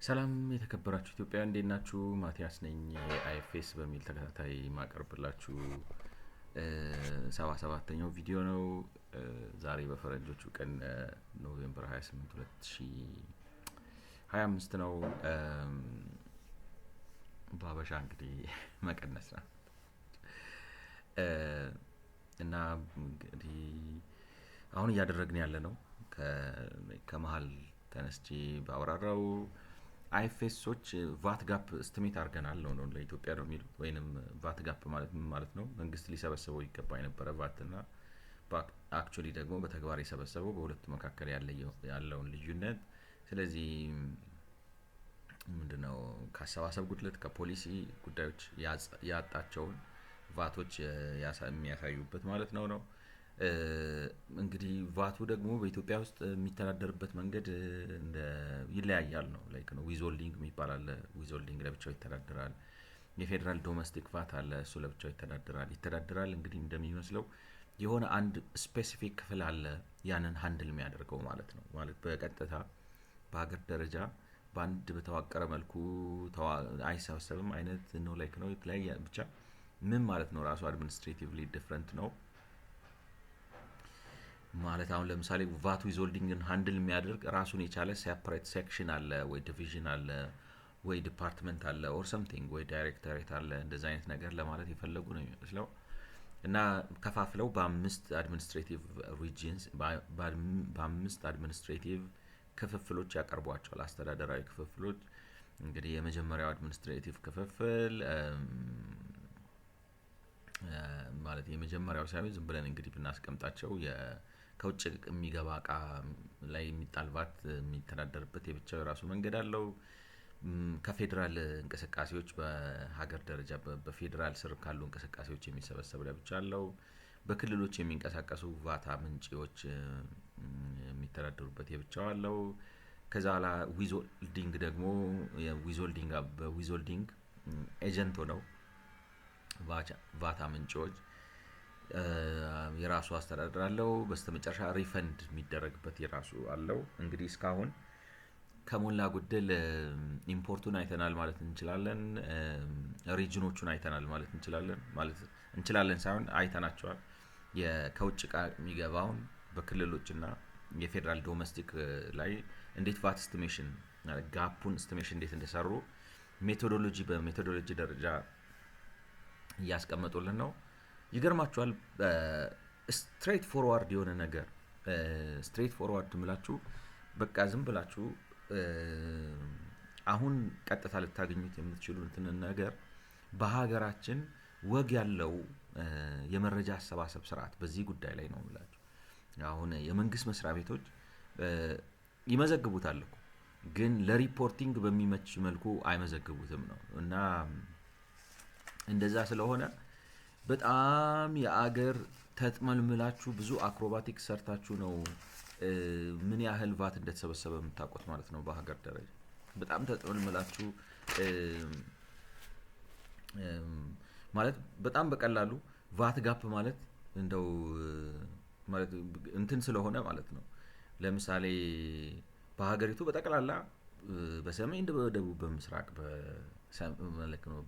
ሰላም የተከበራችሁ ኢትዮጵያውያን እንዴት ናችሁ? ማቲያስ ነኝ። አይኤፍኤስ በሚል ተከታታይ ማቀርብላችሁ 77ኛው ቪዲዮ ነው። ዛሬ በፈረንጆቹ ቀን ኖቬምበር 28 2025 ነው። በሀበሻ እንግዲህ መቀነስ ነው እና እንግዲህ አሁን እያደረግን ያለ ነው ከመሀል ተነስቼ ባወራራው አይኤፍኤሶች ቫት ጋፕ እስቲሜት አድርገናል ነው ለኢትዮጵያ ነው የሚሉት። ወይንም ቫት ጋፕ ማለት ምን ማለት ነው? መንግስት ሊሰበሰበው ይገባ የነበረ ቫት እና አክቹዋሊ ደግሞ በተግባር የሰበሰበው በሁለቱ መካከል ያለውን ልዩነት። ስለዚህ ምንድነው ከአሰባሰብ ጉድለት ከፖሊሲ ጉዳዮች ያጣቸውን ቫቶች የሚያሳዩበት ማለት ነው። እንግዲህ ቫቱ ደግሞ በኢትዮጵያ ውስጥ የሚተዳደርበት መንገድ ይለያያል ነው። ላይክ ነው ዊዝሆልዲንግ የሚባል አለ። ዊዝሆልዲንግ ለብቻው ይተዳደራል። የፌዴራል ዶሜስቲክ ቫት አለ፣ እሱ ለብቻው ይተዳደራል። እንግዲህ እንደሚመስለው የሆነ አንድ ስፔሲፊክ ክፍል አለ ያንን ሃንድል የሚያደርገው ማለት ነው። ማለት በቀጥታ በሀገር ደረጃ በአንድ በተዋቀረ መልኩ አይሰበሰብም አይነት ነው። ላይክ ነው የተለያየ ብቻ ምን ማለት ነው ራሱ አድሚኒስትሬቲቭሊ ዲፍረንት ነው ማለት። አሁን ለምሳሌ ቫት ዊዝሆልዲንግን ሃንድል የሚያደርግ ራሱን የቻለ ሴፐሬት ሴክሽን አለ ወይ ዲቪዥን አለ ወይ ዲፓርትመንት አለ ኦር ሰምቲንግ ወይ ዳይሬክተሬት አለ። እንደዛ አይነት ነገር ለማለት የፈለጉ ነው የሚመስለው። እና ከፋፍለው በአምስት አድሚኒስትሬቲቭ ሪጂንስ በአምስት አድሚኒስትሬቲቭ ክፍፍሎች ያቀርቧቸዋል። አስተዳደራዊ ክፍፍሎች እንግዲህ የመጀመሪያው አድሚኒስትሬቲቭ ክፍፍል ማለት የመጀመሪያው ሳይሆን ዝም ብለን እንግዲህ ብናስቀምጣቸው ከውጭ የሚገባ እቃ ላይ የሚጣል ቫት የሚተዳደርበት የብቻው የራሱ መንገድ አለው። ከፌዴራል እንቅስቃሴዎች በሀገር ደረጃ በፌዴራል ስር ካሉ እንቅስቃሴዎች የሚሰበሰብ ለብቻ አለው። በክልሎች የሚንቀሳቀሱ ቫት አመንጪዎች የሚተዳደሩበት የብቻው አለው። ከዛ ላ ዊዝሆልዲንግ ደግሞ በዊዝሆልዲንግ ኤጀንት ሆነው ቫት አመንጪዎች የራሱ አስተዳደር አለው። በስተመጨረሻ ሪፈንድ የሚደረግበት የራሱ አለው። እንግዲህ እስካሁን ከሞላ ጎደል ኢምፖርቱን አይተናል ማለት እንችላለን። ሪጅኖቹን አይተናል ማለት እንችላለን ሳይሆን አይተናቸዋል። ከውጭ እቃ የሚገባውን በክልሎችና የፌዴራል ዶሜስቲክ ላይ እንዴት ቫት ኤስቲሜሽን ጋፑን ኤስቲሜሽን እንዴት እንደሰሩ በሜቶዶሎጂ ደረጃ እያስቀመጡልን ነው። ይገርማችኋል። ስትሬት ፎርዋርድ የሆነ ነገር ስትሬት ፎርዋርድ ምላችሁ በቃ ዝም ብላችሁ አሁን ቀጥታ ልታገኙት የምትችሉትን ነገር በሀገራችን ወግ ያለው የመረጃ አሰባሰብ ስርዓት በዚህ ጉዳይ ላይ ነው የምላችሁ። አሁን የመንግስት መስሪያ ቤቶች ይመዘግቡታል እኮ ግን ለሪፖርቲንግ በሚመች መልኩ አይመዘግቡትም ነው። እና እንደዛ ስለሆነ በጣም የአገር ተጥመልምላችሁ ብዙ አክሮባቲክ ሰርታችሁ ነው ምን ያህል ቫት እንደተሰበሰበ የምታውቁት ማለት ነው። በሀገር ደረጃ በጣም ተጥመልምላችሁ ማለት በጣም በቀላሉ ቫት ጋፕ ማለት እንደው ማለት እንትን ስለሆነ ማለት ነው። ለምሳሌ በሀገሪቱ በጠቅላላ በሰሜን በደቡብ በምስራቅ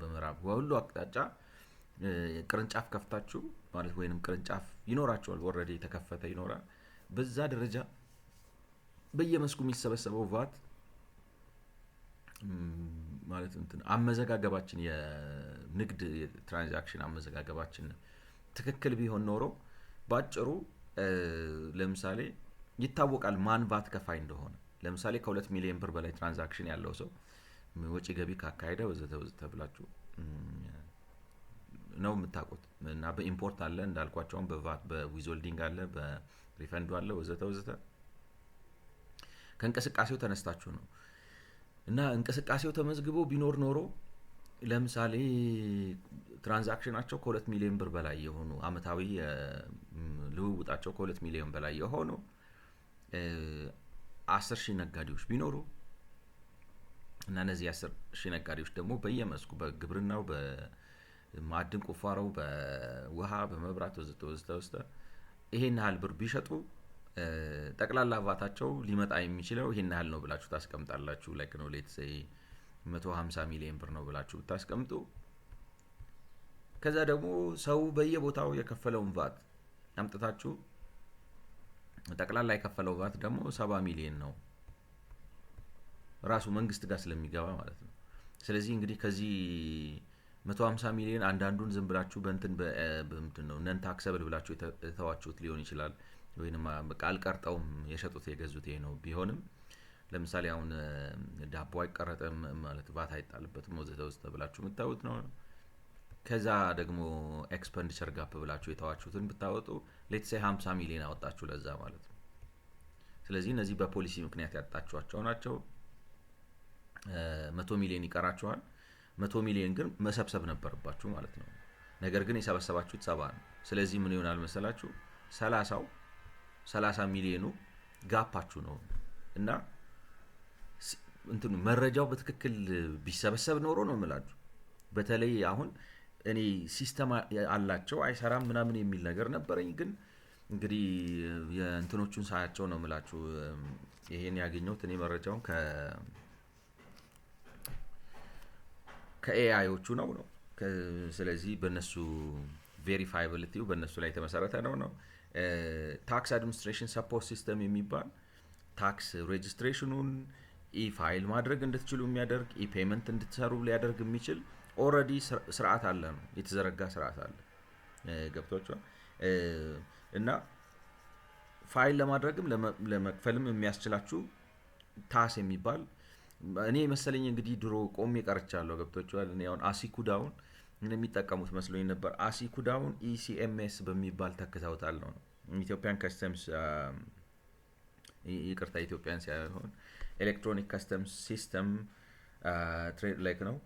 በምዕራብ በሁሉ አቅጣጫ ቅርንጫፍ ከፍታችሁ ማለት ወይንም ቅርንጫፍ ይኖራቸዋል። ኦልሬዲ የተከፈተ ይኖራል። በዛ ደረጃ በየመስኩ የሚሰበሰበው ቫት ማለት እንትን አመዘጋገባችን የንግድ ትራንዛክሽን አመዘጋገባችን ትክክል ቢሆን ኖሮ ባጭሩ ለምሳሌ ይታወቃል ማን ቫት ከፋይ እንደሆነ። ለምሳሌ ከ2 ሚሊዮን ብር በላይ ትራንዛክሽን ያለው ሰው ወጪ ገቢ ካካሄደ ወዘተ ብላችሁ ነው የምታውቁት። እና በኢምፖርት አለ እንዳልኳቸውም በቫት በዊዝሆልዲንግ አለ በሪፈንዱ አለ ወዘተ ከእንቅስቃሴው ተነስታችሁ ነው። እና እንቅስቃሴው ተመዝግቦ ቢኖር ኖሮ ለምሳሌ ትራንዛክሽናቸው ከ2 ሚሊዮን ብር በላይ የሆኑ አመታዊ ልውውጣቸው ከ2 ሚሊዮን በላይ የሆኑ 10,000 ነጋዴዎች ቢኖሩ እና እነዚህ 10,000 ነጋዴዎች ደግሞ በየመስኩ በግብርናው በማዕድን ቁፋሮው በውሃ በመብራት ወዘተ ይሄን ያህል ብር ቢሸጡ ጠቅላላ ቫታቸው ሊመጣ የሚችለው ይሄን ያህል ነው ብላችሁ ታስቀምጣላችሁ። ላይክ ነው ሌትስ ሴይ 150 ሚሊዮን ብር ነው ብላችሁ ብታስቀምጡ ከዛ ደግሞ ሰው በየቦታው የከፈለውን ቫት አምጥታችሁ ጠቅላላ የከፈለው ቫት ደግሞ 70 ሚሊዮን ነው ራሱ መንግስት ጋር ስለሚገባ ማለት ነው። ስለዚህ እንግዲህ ከዚህ 150 ሚሊዮን አንዳንዱን ዝም ብላችሁ በእንትን ነው ነን ታክሰብል ብላችሁ የተዋችሁት ሊሆን ይችላል። ወይንም በቃ አልቀርጠውም የሸጡት የገዙት ይሄ ነው ቢሆንም ለምሳሌ አሁን ዳቦ አይቀረጥም ማለት ቫት አይጣልበትም ወዘተ ውስጥ ብላችሁ የምታዩት ነው። ከዛ ደግሞ ኤክስፐንዲቸር ጋፕ ብላችሁ የተዋችሁትን ብታወጡ ሌትስ ሴይ 50 ሚሊዮን አወጣችሁ ለዛ ማለት ነው። ስለዚህ እነዚህ በፖሊሲ ምክንያት ያጣችኋቸው ናቸው። 100 ሚሊዮን ይቀራችኋል። 100 ሚሊዮን ግን መሰብሰብ ነበረባችሁ ማለት ነው። ነገር ግን የሰበሰባችሁት 70 ነው። ስለዚህ ምን ይሆናል መሰላችሁ 30 ሚሊዮኑ ጋፓችሁ ነው እና እንትኑ መረጃው በትክክል ቢሰበሰብ ኖሮ ነው የምላችሁ። በተለይ አሁን እኔ ሲስተም አላቸው አይሰራም ምናምን የሚል ነገር ነበረኝ። ግን እንግዲህ የእንትኖቹን ሳያቸው ነው የምላችሁ። ይሄን ያገኘሁት እኔ መረጃውን ከኤአይዎቹ ነው። ስለዚህ በእነሱ ቬሪፋይብሊቲው በእነሱ ላይ የተመሰረተ ነው። ታክስ አድሚኒስትሬሽን ሰፖርት ሲስተም የሚባል ታክስ ሬጅስትሬሽኑን ፋይል ማድረግ እንድትችሉ የሚያደርግ ፔመንት እንድትሰሩ ሊያደርግ የሚችል ኦልሬዲ ስርዓት አለ ነው የተዘረጋ ስርዓት አለ። ገብቷችኋል? እና ፋይል ለማድረግም ለመክፈልም የሚያስችላችሁ ታስ የሚባል እኔ መሰለኝ እንግዲህ ድሮ ቆሜ ቀርቻለሁ። ገብቷችኋል? እኔ አሁን አሲኩዳውን የሚጠቀሙት መስሎኝ ነበር። አሲኩዳውን ኢሲኤምኤስ በሚባል ተክተውታል ነው ኢትዮጵያን ከስተምስ ይቅርታ ኢትዮጵያን ሳይሆን ኤሌክትሮኒክ ከስተምስ ሲስተም ትሬድ ላይክ ነው።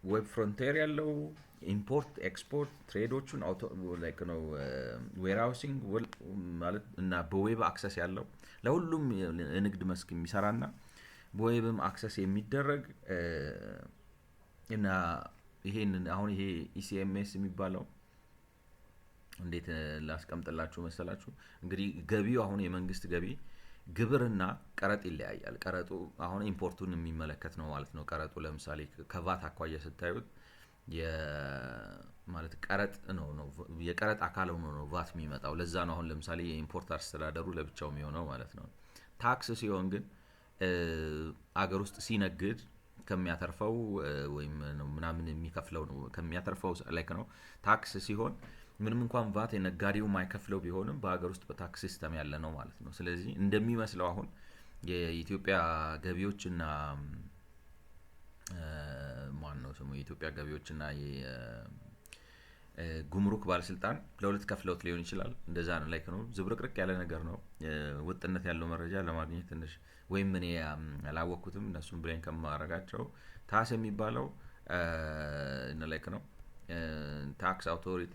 ዌብ ፍሮንቲር ያለው ኢምፖርት ኤክስፖርት ትሬዶቹን ላይክ ነው ዌርሃውሲንግ ማለት እና በዌብ አክሰስ ያለው ለሁሉም የንግድ መስክ የሚሰራና በዌብም አክሰስ የሚደረግ እና ይሄንን አሁን ይሄ ኢሲኤምኤስ የሚባለው እንዴት ላስቀምጥላችሁ መሰላችሁ? እንግዲህ ገቢው አሁን የመንግስት ገቢ ግብርና ቀረጥ ይለያያል። ቀረጡ አሁን ኢምፖርቱን የሚመለከት ነው ማለት ነው። ቀረጡ ለምሳሌ ከቫት አኳያ ስታዩት ማለት ቀረጥ ነው የቀረጥ አካል ሆኖ ነው ቫት የሚመጣው። ለዛ ነው አሁን ለምሳሌ የኢምፖርት አስተዳደሩ ለብቻው የሚሆነው ማለት ነው። ታክስ ሲሆን ግን አገር ውስጥ ሲነግድ ከሚያተርፈው ወይም ምናምን የሚከፍለው ነው ከሚያተርፈው ላይክ ነው። ታክስ ሲሆን ምንም እንኳን ቫት የነጋዴው ማይከፍለው ቢሆንም በሀገር ውስጥ በታክስ ሲስተም ያለ ነው ማለት ነው። ስለዚህ እንደሚመስለው አሁን የኢትዮጵያ ገቢዎችና ማን ነው ስሙ የኢትዮጵያ ገቢዎችና ጉምሩክ ባለስልጣን ለሁለት ከፍለውት ሊሆን ይችላል። እንደዛ ነው ላይክ ነው። ዝብርቅርቅ ያለ ነገር ነው። ወጥነት ያለው መረጃ ለማግኘት ትንሽ ወይም እኔ አላወቅኩትም እነሱም ብሬን ከማረጋቸው ታስ የሚባለው ላይክ ነው ታክስ አውቶሪቲ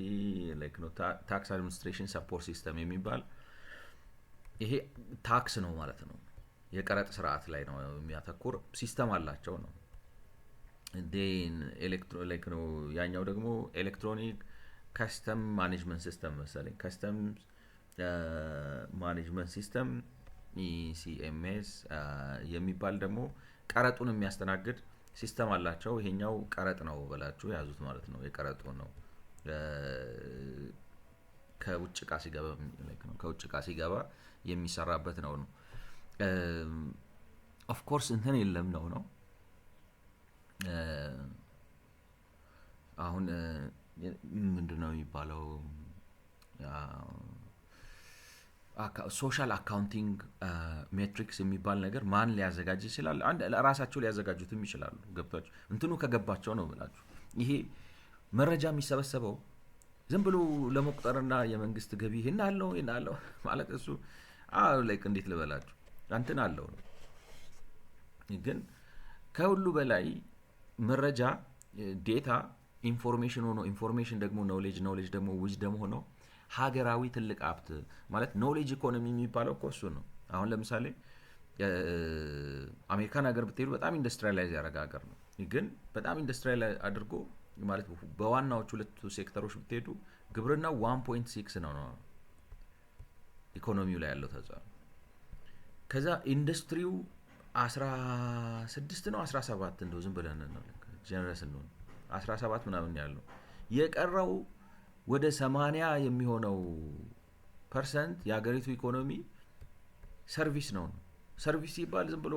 ላይክ ነው ታክስ አድሚኒስትሬሽን ሰፖርት ሲስተም የሚባል ይሄ ታክስ ነው ማለት ነው። የቀረጥ ስርዓት ላይ ነው የሚያተኩር ሲስተም አላቸው ነው። ዴን ላይክ ነው ያኛው ደግሞ ኤሌክትሮኒክ ከስተም ማኔጅመንት ሲስተም መሰለኝ ከስተም ማኔጅመንት ሲስተም ኢሲኤምኤስ የሚባል ደግሞ ቀረጡን የሚያስተናግድ ሲስተም አላቸው። ይሄኛው ቀረጥ ነው ብላችሁ ያዙት ማለት ነው። የቀረጡ ነው ከውጭ ዕቃ ሲገባ ነው ከውጭ ዕቃ ሲገባ የሚሰራበት ነው። ኦፍ ኮርስ እንትን የለም ነው አሁን ምንድነው የሚባለው ሶሻል አካውንቲንግ ሜትሪክስ የሚባል ነገር ማን ሊያዘጋጅ ይችላል? አንድ ራሳቸው ሊያዘጋጁትም ይችላሉ። ገብታችሁ እንትኑ ከገባቸው ነው ብላችሁ ይሄ መረጃ የሚሰበሰበው ዝም ብሎ ለመቁጠርና የመንግስት ገቢ ይሄን አለው ማለት እሱ ላይክ እንዴት ልበላችሁ እንትን አለው ነው። ግን ከሁሉ በላይ መረጃ ዴታ ኢንፎርሜሽን ሆኖ ኢንፎርሜሽን ደግሞ ኖሌጅ ደግሞ ዊዝደም ሆኖ ሀገራዊ ትልቅ ሀብት ማለት ኖሌጅ ኢኮኖሚ የሚባለው እኮ እሱ ነው። አሁን ለምሳሌ አሜሪካን ሀገር ብትሄዱ በጣም ኢንዱስትሪያላይዝ ያደረገ ሀገር ነው። ግን በጣም ኢንዱስትሪያላይዝ አድርጎ ማለት በዋናዎቹ ሁለቱ ሴክተሮች ብትሄዱ ግብርናው 1.6 ነው ኢኮኖሚው ላይ ያለው ተጽዕኖ። ከዛ ኢንዱስትሪው 16 ነው 17 እንደው ዝም ብለን ነው ጀነረስ ነው 17 ምናምን ያለው የቀረው ወደ 80 የሚሆነው ፐርሰንት የሀገሪቱ ኢኮኖሚ ሰርቪስ ነው። ሰርቪስ ሲባል ዝም ብሎ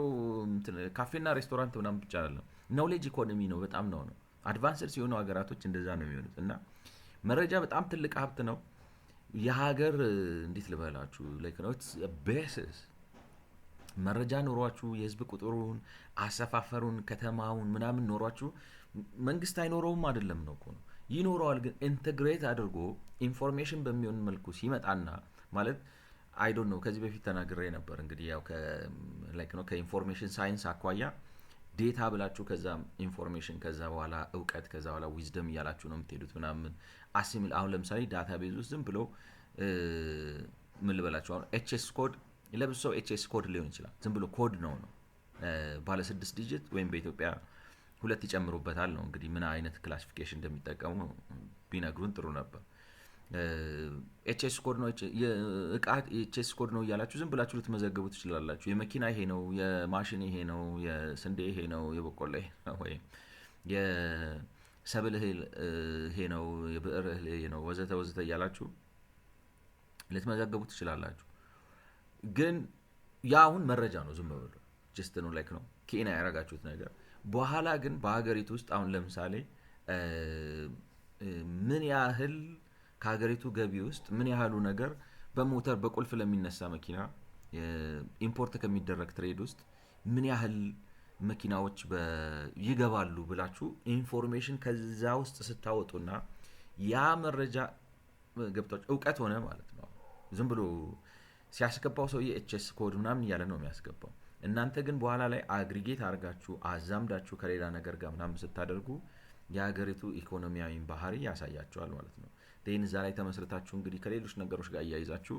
ካፌና ሬስቶራንት ምናምን ብቻ አይደለም፣ ኖሌጅ ኢኮኖሚ ነው። በጣም ነው አድቫንስድ ሲሆኑ ሀገራቶች እንደዛ ነው የሚሆኑት። እና መረጃ በጣም ትልቅ ሀብት ነው። የሀገር እንዴት ልበላችሁ ላይክ ነው ቤሲስ መረጃ ኖሯችሁ የህዝብ ቁጥሩን አሰፋፈሩን ከተማውን ምናምን ኖሯችሁ መንግስት አይኖረውም አይደለም ነው እኮ ነው ይኖረዋል። ግን ኢንተግሬት አድርጎ ኢንፎርሜሽን በሚሆን መልኩ ሲመጣና ማለት አይ ዶንት ኖ ከዚህ በፊት ተናግሬ ነበር። እንግዲህ ያው ላይክ ነው ከኢንፎርሜሽን ሳይንስ አኳያ ዴታ ብላችሁ ከዛ ኢንፎርሜሽን ከዛ በኋላ እውቀት ከዛ በኋላ ዊዝደም እያላችሁ ነው የምትሄዱት ምናምን አሲሚል። አሁን ለምሳሌ ዳታ ቤዝ ውስጥ ዝም ብሎ ምን ልበላችሁ አሁን ኤችኤስ ኮድ ለብዙ ሰው ኤችኤስ ኮድ ሊሆን ይችላል። ዝም ብሎ ኮድ ነው ባለ 6 ዲጂት ወይም በኢትዮጵያ 2 ይጨምሩበታል ነው። እንግዲህ ምን አይነት ክላሲፊኬሽን እንደሚጠቀሙ ቢነግሩን ጥሩ ነበር። ኤችኤስ ኮድ ነው የእቃ ኤችኤስ ኮድ ነው እያላችሁ ዝም ብላችሁ ልትመዘግቡ ትችላላችሁ። የመኪና ይሄ ነው፣ የማሽን ይሄ ነው፣ የስንዴ ይሄ ነው፣ የበቆሎ ይሄ ነው፣ ወይም የሰብል እህል ይሄ ነው፣ የብዕር እህል ይሄ ነው፣ ወዘተ ወዘተ እያላችሁ ልትመዘግቡ ትችላላችሁ። ግን ያ አሁን መረጃ ነው፣ ዝም ብሎ ጀስት ነው ላይክ ነው ኬና ያደረጋችሁት ነገር። በኋላ ግን በሀገሪቱ ውስጥ አሁን ለምሳሌ ምን ያህል ከሀገሪቱ ገቢ ውስጥ ምን ያህሉ ነገር በሞተር በቁልፍ ለሚነሳ መኪና ኢምፖርት ከሚደረግ ትሬድ ውስጥ ምን ያህል መኪናዎች ይገባሉ ብላችሁ ኢንፎርሜሽን ከዛ ውስጥ ስታወጡና ያ መረጃ ገብታችሁ እውቀት ሆነ ማለት ነው። ዝም ብሎ ሲያስገባው ሰውዬ ኤችኤስ ኮድ ምናምን እያለ ነው የሚያስገባው። እናንተ ግን በኋላ ላይ አግሪጌት አድርጋችሁ አዛምዳችሁ ከሌላ ነገር ጋር ምናምን ስታደርጉ የሀገሪቱ ኢኮኖሚያዊ ባህሪ ያሳያችኋል ማለት ነው። ይህን እዛ ላይ ተመስርታችሁ እንግዲህ ከሌሎች ነገሮች ጋር እያይዛችሁ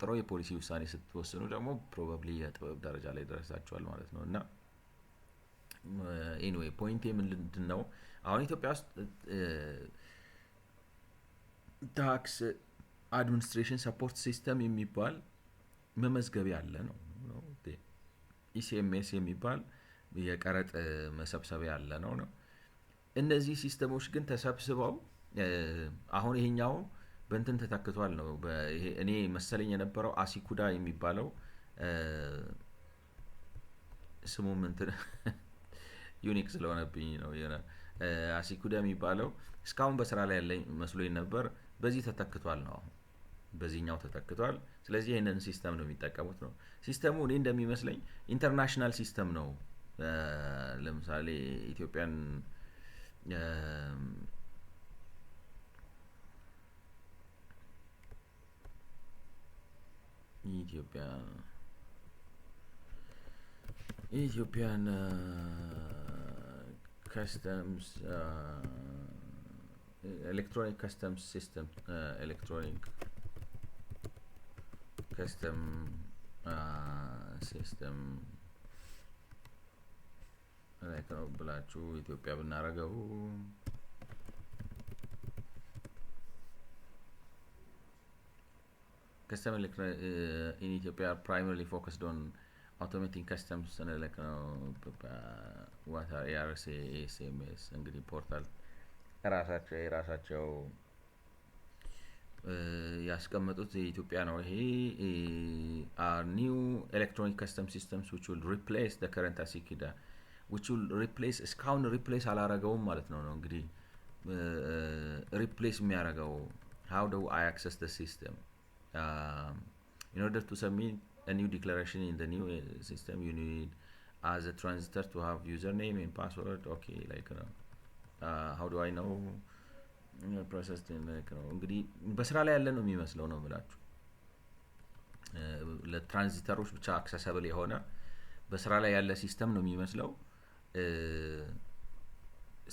ጥሩ የፖሊሲ ውሳኔ ስትወስኑ ደግሞ ፕሮባብሊ የጥበብ ደረጃ ላይ ደረሳችኋል ማለት ነው። እና ኤኒዌይ ፖይንቴ ምንድን ነው? አሁን ኢትዮጵያ ውስጥ ታክስ አድሚኒስትሬሽን ሰፖርት ሲስተም የሚባል መመዝገቢያ አለ ነው። ኢሲኤምኤስ የሚባል የቀረጥ መሰብሰቢያ አለ ነው። እነዚህ ሲስተሞች ግን ተሰብስበው አሁን ይሄኛው በእንትን ተተክቷል ነው። እኔ መሰለኝ የነበረው አሲኩዳ የሚባለው ስሙም እንትን ዩኒክ ስለሆነብኝ ነው። አሲኩዳ የሚባለው እስካሁን በስራ ላይ ያለኝ መስሎኝ ነበር። በዚህ ተተክቷል ነው። አሁን በዚህኛው ተተክቷል። ስለዚህ ይህንን ሲስተም ነው የሚጠቀሙት ነው። ሲስተሙ እኔ እንደሚመስለኝ ኢንተርናሽናል ሲስተም ነው። ለምሳሌ ኢትዮጵያን ኢትዮጵያን ከስተምስ ኤሌክትሮኒክ ከስተምስ ሲስተም ኤሌክትሮኒክ ከስተም ሲስተም ላይ ነው ብላችሁ ኢትዮጵያ ብናረገው custom in Ethiopia are primarily focused on automating customs and like what are ARSA, ASMS እንግዲህ ፖርታል ራሳቸው ያስቀመጡት የኢትዮጵያ ነው። ይሄ are new electronic custom systems which will replace the current ASICIDA which will replace እስካሁን ሪፕሌስ አላረገውም ማለት ነው። እንግዲህ ሪፕሌስ የሚያረገው how do I access the system? In order to submit a new declaration in the new system, you need as a transitor to have username and password. Okay, like how do I know process like እንግዲህ በስራ ላይ ያለ ነው የሚመስለው ነው ብላችሁ ለትራንዚተሮች ብቻ አክሰሰብል የሆነ በስራ ላይ ያለ ሲስተም ነው የሚመስለው።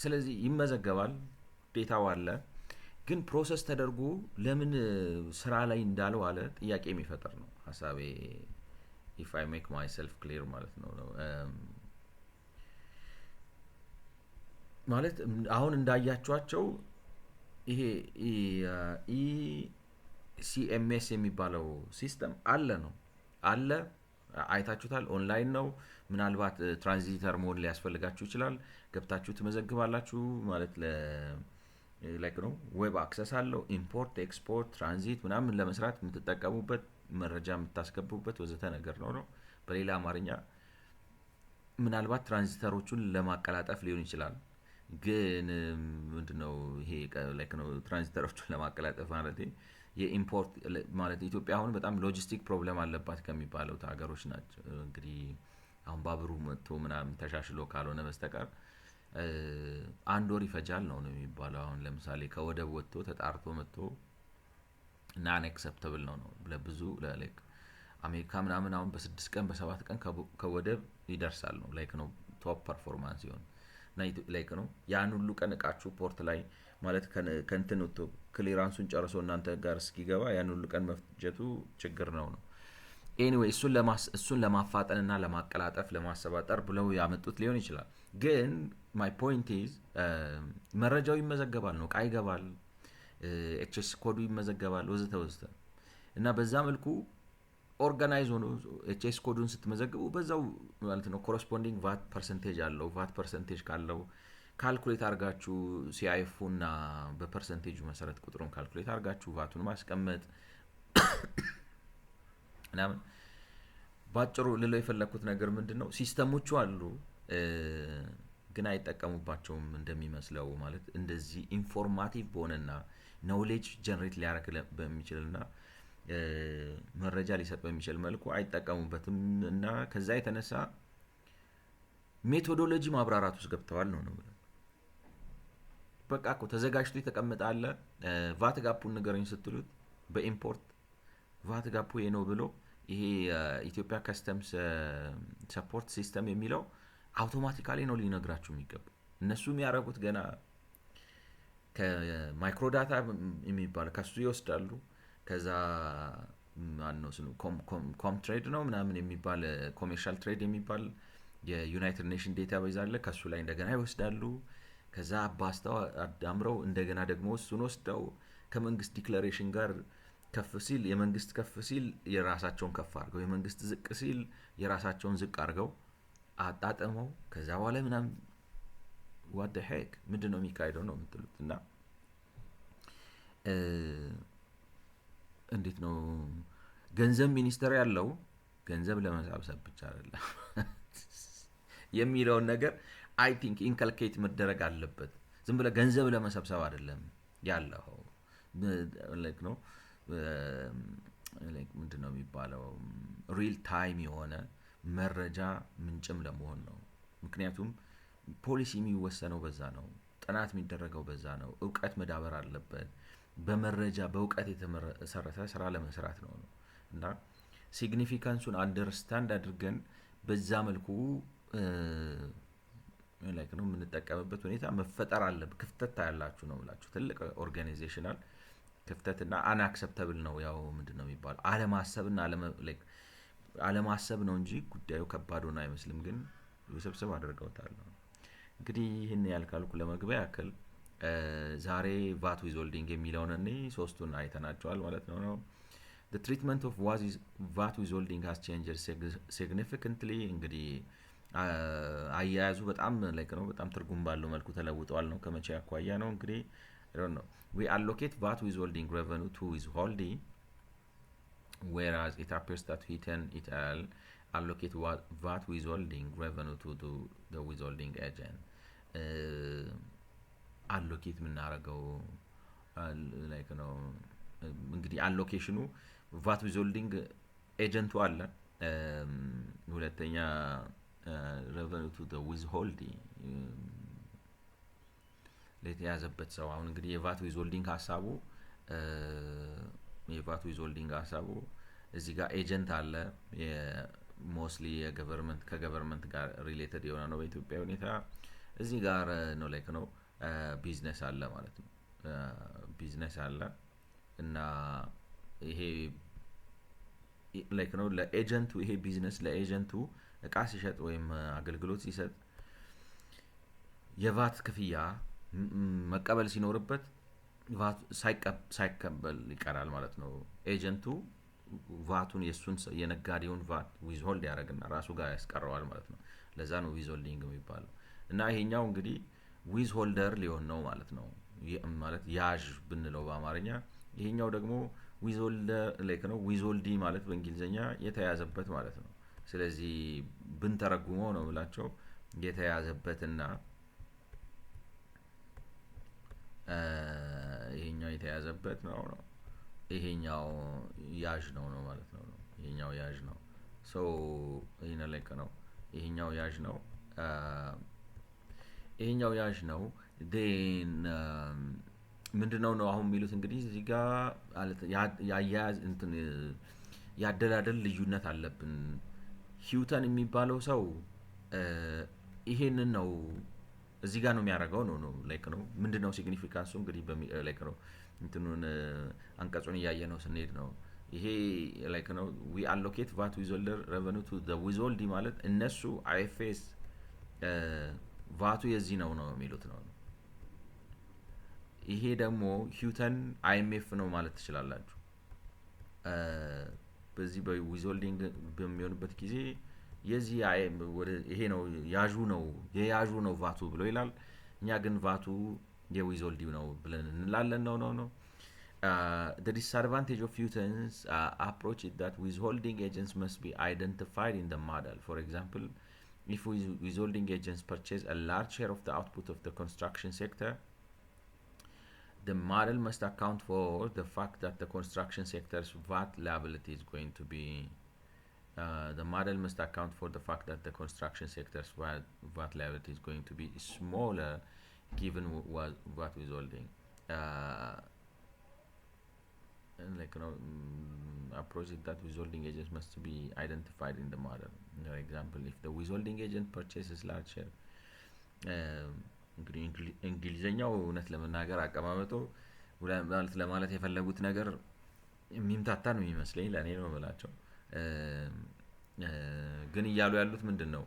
ስለዚህ ይመዘገባል፣ ዴታው አለ። ግን ፕሮሰስ ተደርጎ ለምን ስራ ላይ እንዳለው አለ ጥያቄ የሚፈጠር ነው ሐሳቤ if I make myself clear ማለት ነው። ማለት አሁን እንዳያችኋቸው ይሄ ሲኤምኤስ የሚባለው ሲስተም አለ ነው አለ። አይታችሁታል። ኦንላይን ነው። ምናልባት ትራንዚተር መሆን ሊያስፈልጋችሁ ይችላል። ገብታችሁ ትመዘግባላችሁ ማለት ላይክ ነው። ዌብ አክሰስ አለው። ኢምፖርት ኤክስፖርት ትራንዚት ምናምን ለመስራት የምትጠቀሙበት መረጃ የምታስገቡበት ወዘተ ነገር ነው። በሌላ አማርኛ ምናልባት ትራንዚተሮቹን ለማቀላጠፍ ሊሆን ይችላል። ግን ምንድነው ይሄ ላይክ ነው ትራንዚተሮቹን ለማቀላጠፍ ማለት የኢምፖርት ማለት ኢትዮጵያ አሁን በጣም ሎጂስቲክ ፕሮብለም አለባት ከሚባሉት ሀገሮች ናቸው። እንግዲህ አሁን ባቡሩ መጥቶ ምናምን ተሻሽሎ ካልሆነ በስተቀር አንድ ወር ይፈጃል ነው የሚባለው። አሁን ለምሳሌ ከወደብ ወጥቶ ተጣርቶ መጥቶ ናን አክሰፕተብል ነው ለብዙ ላይክ አሜሪካ ምናምን አሁን በ6 ቀን በ7 ቀን ከወደብ ይደርሳል ነው ላይክ ነው ቶፕ ፐርፎርማንስ ይሆን ላይክ ነው። ያን ሁሉ ቀን እቃችሁ ፖርት ላይ ማለት ከእንትን ወጥቶ ክሊራንሱን ጨርሶ እናንተ ጋር እስኪገባ ያን ሁሉ ቀን መፍጀቱ ችግር ነው። ኤኒዌይ እሱን ለማፋጠንና ለማቀላጠፍ ለማሰባጠር ብለው ያመጡት ሊሆን ይችላል። ግን ማይ ፖይንት ኢዝ መረጃው ይመዘገባል ነው፣ እቃ ይገባል፣ ኤችኤስ ኮዱ ይመዘገባል ወዘተ ወዘተ እና በዛ መልኩ ኦርጋናይዝ ሆኖ ኤችኤስ ኮዱን ስትመዘግቡ በዛው ማለት ነው ኮረስፖንዲንግ ቫት ፐርሰንቴጅ አለው። ቫት ፐርሰንቴጅ ካለው ካልኩሌት አርጋችሁ ሲአይኤፉ እና በፐርሰንቴጁ መሰረት ቁጥሩን ካልኩሌት አርጋችሁ ቫቱን ማስቀመጥ ምናምን። ባጭሩ ልለው የፈለኩት ነገር ምንድነው ሲስተሞቹ አሉ ግን አይጠቀሙባቸውም እንደሚመስለው። ማለት እንደዚህ ኢንፎርማቲቭ በሆነና ኖሌጅ ጀነሬት ሊያደርግ በሚችልና መረጃ ሊሰጥ በሚችል መልኩ አይጠቀሙበትም እና ከዛ የተነሳ ሜቶዶሎጂ ማብራራት ውስጥ ገብተዋል ነው። በቃ እኮ ተዘጋጅቶ የተቀመጠ አለ። ቫት ጋፑን ንገረኝ ስትሉት በኢምፖርት ቫት ጋፑ ይሄ ነው ብሎ ይሄ ኢትዮጵያ ከስተምስ ሰፖርት ሲስተም የሚለው አውቶማቲካሊ ነው ሊነግራችሁ የሚገባ። እነሱ የሚያደርጉት ገና ከማይክሮዳታ የሚባል ከሱ ይወስዳሉ። ከዛ ማነው ስሙ ኮምትሬድ ነው ምናምን የሚባል ኮሜርሻል ትሬድ የሚባል የዩናይትድ ኔሽን ዴታቤዝ አለ። ከሱ ላይ እንደገና ይወስዳሉ። ከዛ አባስተው አዳምረው እንደገና ደግሞ እሱን ወስደው ከመንግስት ዲክላሬሽን ጋር ከፍ ሲል የመንግስት ከፍ ሲል የራሳቸውን ከፍ አድርገው የመንግስት ዝቅ ሲል የራሳቸውን ዝቅ አድርገው አጣጥመው ከዛ በኋላ ምናምን ዋት ዘ ሄክ ምንድነው የሚካሄደው ነው የምትሉት። እና እንዴት ነው ገንዘብ ሚኒስቴር ያለው ገንዘብ ለመሰብሰብ ብቻ አይደለም የሚለውን ነገር አይ ቲንክ ኢንከልኬት መደረግ አለበት። ዝም ብለህ ገንዘብ ለመሰብሰብ አይደለም ያለው ላይክ ነው ላይክ ምንድነው የሚባለው ሪል ታይም የሆነ መረጃ ምንጭም ለመሆን ነው። ምክንያቱም ፖሊሲ የሚወሰነው በዛ ነው። ጥናት የሚደረገው በዛ ነው። እውቀት መዳበር አለበት። በመረጃ በእውቀት የተመሰረተ ስራ ለመስራት ነው እና ሲግኒፊካንሱን አንደርስታንድ አድርገን በዛ መልኩ ላይክ ነው የምንጠቀምበት ሁኔታ መፈጠር አለበት። ክፍተት ታያላችሁ ነው ብላችሁ ትልቅ ኦርጋናይዜሽናል ክፍተትና አንአክሰፕተብል ነው። ያው ምንድነው የሚባለው አለማሰብና አለማሰብ ነው እንጂ ጉዳዩ ከባድ ሆነ አይመስልም። ግን ውስብስብ አድርገውታል። እንግዲህ ይህን ያልካልኩ ለመግቢያ ያክል ዛሬ ቫት ዊዝሆልዲንግ የሚለውን እኔ ሶስቱን አይተናቸዋል ማለት ነው። The treatment of VAT withholding has changed significantly። እንግዲህ አያያዙ በጣም ላይክ ነው በጣም ትርጉም ባለው መልኩ ተለውጧል ነው። ከመቼ አኳያ ነው እንግዲህ I don't know. We allocate VAT withholding revenue to withholding, whereas it appears that Heaton et al. Allocate VAT withholding revenue to the withholding agent. አሎኬት የምናደርገው ላይክ ነው እንግዲህ አሎኬሽኑ ቫት ዊዝሆልዲንግ ኤጀንቱ አለ። ሁለተኛ revenue to the withholding ለተያዘበት ሰው። አሁን እንግዲህ የቫት ዊዝሆልዲንግ ሀሳቡ እዚህ ጋር ኤጀንት አለ። ሞስትሊ የገቨርንመንት ከገቨርንመንት ጋር ሪሌትድ የሆነ ነው በኢትዮጵያ ሁኔታ። እዚህ ጋር ነው ላይክ ነው ቢዝነስ አለ ማለት ነው። ቢዝነስ አለ እና ይሄ ላይክ ነው ለኤጀንቱ ይሄ ቢዝነስ ለኤጀንቱ እቃ ሲሸጥ ወይም አገልግሎት ሲሰጥ የቫት ክፍያ መቀበል ሲኖርበት ሳይቀበል ይቀራል ማለት ነው። ኤጀንቱ ቫቱን የነጋዴውን ቫት ዊዝ ሆልድ ያደረግና ራሱ ጋር ያስቀረዋል ማለት ነው። ለዛ ነው ዊዝ ሆልዲንግ የሚባለው። እና ይሄኛው እንግዲህ ዊዝ ሆልደር ሊሆን ነው ማለት ነው። ማለት ያዥ ብንለው በአማርኛ፣ ይሄኛው ደግሞ ዊዝ ሆልደር ላይክ ነው። ዊዝ ሆልዲ ማለት በእንግሊዝኛ የተያዘበት ማለት ነው። ስለዚህ ብንተረጉመው ነው ብላቸው የተያዘበትና ይሄኛው የተያዘበት ነው ነው ይሄኛው ያዥ ነው ነው ማለት ነው። ይሄኛው ያዥ ነው። ሶ ይሄን ለቀ ነው። ይሄኛው ያዥ ነው። ይሄኛው ያዥ ነው። ዴን ምንድነው ነው አሁን የሚሉት እንግዲህ እዚህ ጋር ያያዝ እንትን ያደላደል ልዩነት አለብን። ሂውተን የሚባለው ሰው ይሄንን ነው እዚህ ጋር ነው የሚያደርገው ነው ላይክ ነው። ምንድነው ሲግኒፊካንሱ እንግዲህ ላይክ ነው እንትኑን አንቀጹን እያየ ነው ስንሄድ ነው። ይሄ ላይክ ነው ዊ አሎኬት ቫት ዊዝሆልደር ሬቨኒው ቱ ዘ ዊዝሆልዲ ማለት እነሱ አይኤፍኤስ ቫቱ የዚህ ነው ነው የሚሉት ነው። ይሄ ደግሞ ሂውተን አይኤምኤፍ ነው ማለት ትችላላችሁ። በዚህ በዊዝሆልዲንግ በሚሆንበት ጊዜ የዚህ ይሄ ነው የያዡ ነው ቫቱ ብሎ ይላል። እኛ ግን ቫቱ የዊዝሆልዲው ነው ብለን እንላለን ነው። The disadvantage of Hutton's approach is that withholding agents must be identified in the model. For example, if withholding agents purchase a large share of the output of the construction sector, the model must account for the fact that the construction sector's VAT liability is going to be the model must account for the fact that the construction sector's VAT liability is going to be smaller given VAT withholding. Like approach it that withholding agents must be identified in the model. For example, if the withholding agent purchases large share እንግሊዘኛው እውነት ለመናገር አቀማመጡ ለማለት የፈለጉት ነገር የሚምታታ ነው የሚመስለኝ ለእኔ ነው ብላቸው። ግን እያሉ ያሉት ምንድን ነው?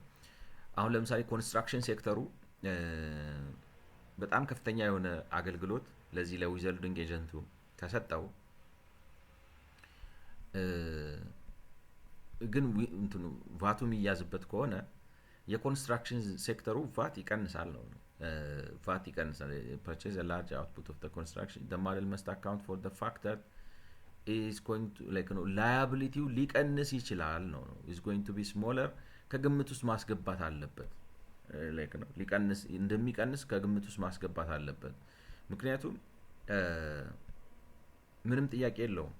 አሁን ለምሳሌ ኮንስትራክሽን ሴክተሩ በጣም ከፍተኛ የሆነ አገልግሎት ለዚህ ለዊዝሆልዲንግ ኤጀንቱ ከሰጠው ግን እንትኑ ቫቱ የሚያዝበት ከሆነ የኮንስትራክሽን ሴክተሩ ቫት ይቀንሳል ነው። ቫት ይቀንሳል። purchase a large output of the construction the model must account for the fact that is going to like ነው liability ሊቀንስ ይችላል ነው is going to be smaller ከግምት ውስጥ ማስገባት አለበት። like ነው ሊቀንስ እንደሚቀንስ ከግምት ውስጥ ማስገባት አለበት። ምክንያቱም ምንም ጥያቄ የለውም።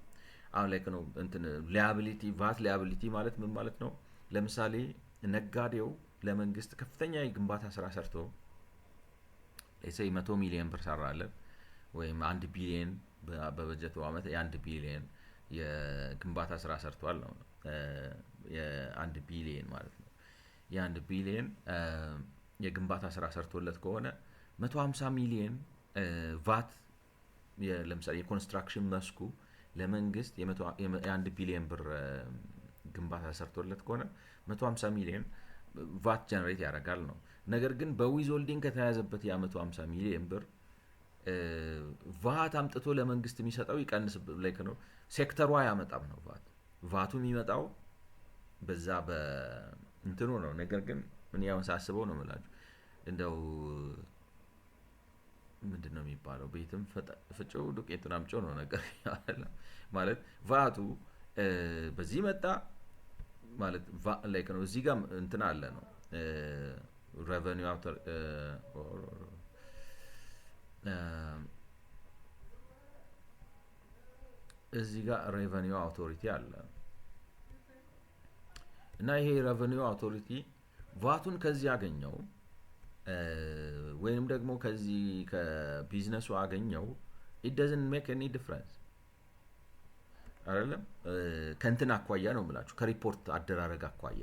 አሁን like ነው እንትን liability VAT liability ማለት ምን ማለት ነው? ለምሳሌ ነጋዴው ለመንግስት ከፍተኛ የግንባታ ስራ ሰርቶ ለሰይ 100 ሚሊዮን ብር ሰራለት ወይም 1 ቢሊዮን በበጀቱ አመት የ1 ቢሊዮን የግንባታ ስራ ሰርቷል ነው። የ1 ቢሊዮን ማለት ነው። የ1 ቢሊዮን የግንባታ ስራ ሰርቶለት ከሆነ 150 ሚሊዮን ቫት ለምሳሌ የኮንስትራክሽን መስኩ ለመንግስት የ1 ቢሊዮን ብር ግንባታ ሰርቶለት ከሆነ 150 ሚሊዮን ቫት ጀነሬት ያደርጋል ነው። ነገር ግን በዊዝሆልዲንግ ከተያዘበት የ150 ሚሊዮን ብር ቫት አምጥቶ ለመንግስት የሚሰጠው ይቀንስ ላይክ ነው። ሴክተሩ አያመጣም ነው ቫቱ የሚመጣው በዛ በእንትኑ ነው። ነገር ግን ምን ያውን ሳስበው ነው ማለት እንደው ምንድነው የሚባለው ቤትም ፍጭው ዱቄቱን አምጪው ነው ነገር ማለት ቫቱ በዚህ መጣ ማለት ላይክ ነው። እዚህ ጋር እንትን አለ ነው revenue author እዚህ ጋር revenue authority አለ እና ይሄ revenue authority ቫቱን ከዚህ ያገኘው ወይንም ደግሞ ከዚህ ከቢዝነሱ አገኘው it doesn't make any difference አይደለም። ከእንትን አኳያ ነው የምላችሁ ከሪፖርት አደራረግ አኳያ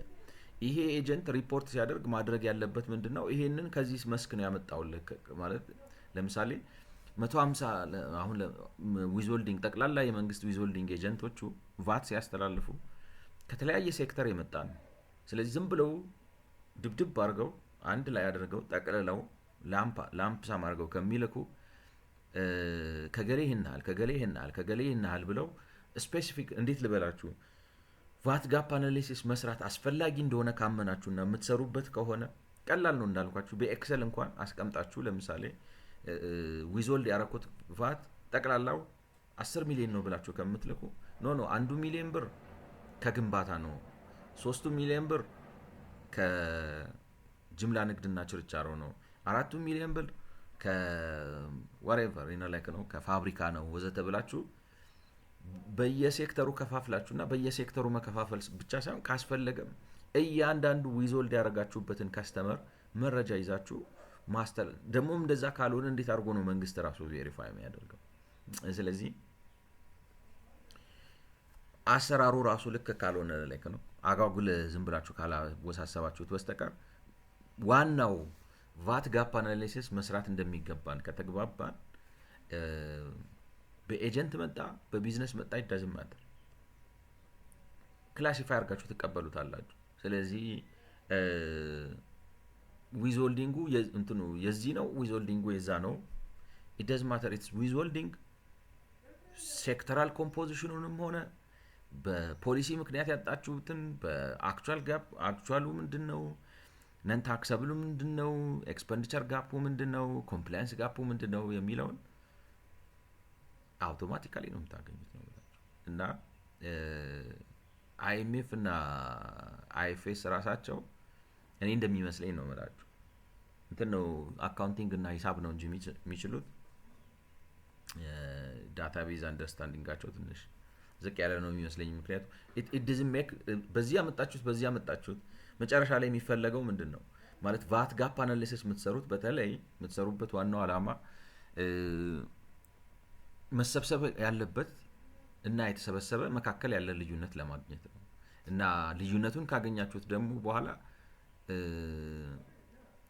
ይሄ ኤጀንት ሪፖርት ሲያደርግ ማድረግ ያለበት ምንድነው? ይሄንን ከዚህ መስክ ነው ያመጣውልህ ማለት ለምሳሌ 150 አሁን ዊዝሆልዲንግ ጠቅላላ የመንግስት ዊዝሆልዲንግ ኤጀንቶቹ ቫት ሲያስተላልፉ ከተለያየ ሴክተር የመጣ ነው። ስለዚህ ዝም ብለው ድብድብ አድርገው አንድ ላይ አድርገው ጠቅልለው ላምፕ ሳም አድርገው ከሚልኩ ከገሌ ይህናል ብለው ስፔሲፊክ እንዴት ልበላችሁ ቫት ጋፕ አናሊሲስ መስራት አስፈላጊ እንደሆነ ካመናችሁና የምትሰሩበት ከሆነ ቀላል ነው እንዳልኳችሁ በኤክሰል እንኳን አስቀምጣችሁ ለምሳሌ ዊዞልድ ያረኩት ቫት ጠቅላላው 10 ሚሊዮን ነው ብላችሁ ከምትልኩ ኖ 1 ሚሊዮን ብር ከግንባታ ነው 3 ሚሊዮን ብር ከጅምላ ንግድና ችርቻሮ ነው 4 ሚሊዮን ብር ከwhatever ነው ከፋብሪካ ነው ወዘተ ብላችሁ በየሴክተሩ ከፋፍላችሁና በየሴክተሩ መከፋፈል ብቻ ሳይሆን ካስፈለገም እያንዳንዱ ዊዞልድ ያደረጋችሁበትን ካስተመር መረጃ ይዛችሁ ማስተር ደሞም እንደዛ ካልሆነ እንዴት አድርጎ ነው መንግስት ራሱ ቬሪፋይ የሚያደርገው? ስለዚህ አሰራሩ ራሱ ልክ ካልሆነ ላይክ ነው አጋጉል ዝም ብላችሁ ካላወሳሰባችሁት በስተቀር ዋናው ቫት ጋፕ አናሊሲስ መስራት እንደሚገባን ከተግባባን በኤጀንት መጣ በቢዝነስ መጣ ይዳዝማት ክላሲፋይ አድርጋችሁ ትቀበሉታላችሁ። ስለዚህ ዊዝሆልዲንጉ እንትኑ የዚህ ነው ዊዝሆልዲንጉ የዛ ነው it does matter it's withholding ሴክተራል ኮምፖዚሽኑንም ሆነ በፖሊሲ ምክንያት ያጣችሁትን በአክቹዋል ጋፕ አክቹዋሉ ምንድነው ነን ታክሰብሉ ምንድነው ኤክስፔንዲቸር ጋፑ ምንድነው ኮምፕላያንስ ጋፑ ምንድነው የሚለውን አውቶማቲካሊ ነው የምታገኙት ነው እና አይኤምኤፍ እና አይኤፍኤስ ራሳቸው እኔ እንደሚመስለኝ ነው ማለት እንትን ነው አካውንቲንግ እና ሂሳብ ነው እንጂ የሚችሉት ዳታቤዝ አንደርስታንዲንጋቸው ትንሽ ዝቅ ያለ ነው የሚመስለኝ። ምክንያቱም it doesn't make በዚህ አመጣችሁት መጨረሻ ላይ የሚፈለገው ምንድነው ማለት ቫት ጋፕ አናሊሲስ የምትሰሩት በተለይ የምትሰሩበት ዋናው ዓላማ መሰብሰብ ያለበት እና የተሰበሰበ መካከል ያለ ልዩነት ለማግኘት ነው እና ልዩነቱን ካገኛችሁት ደግሞ በኋላ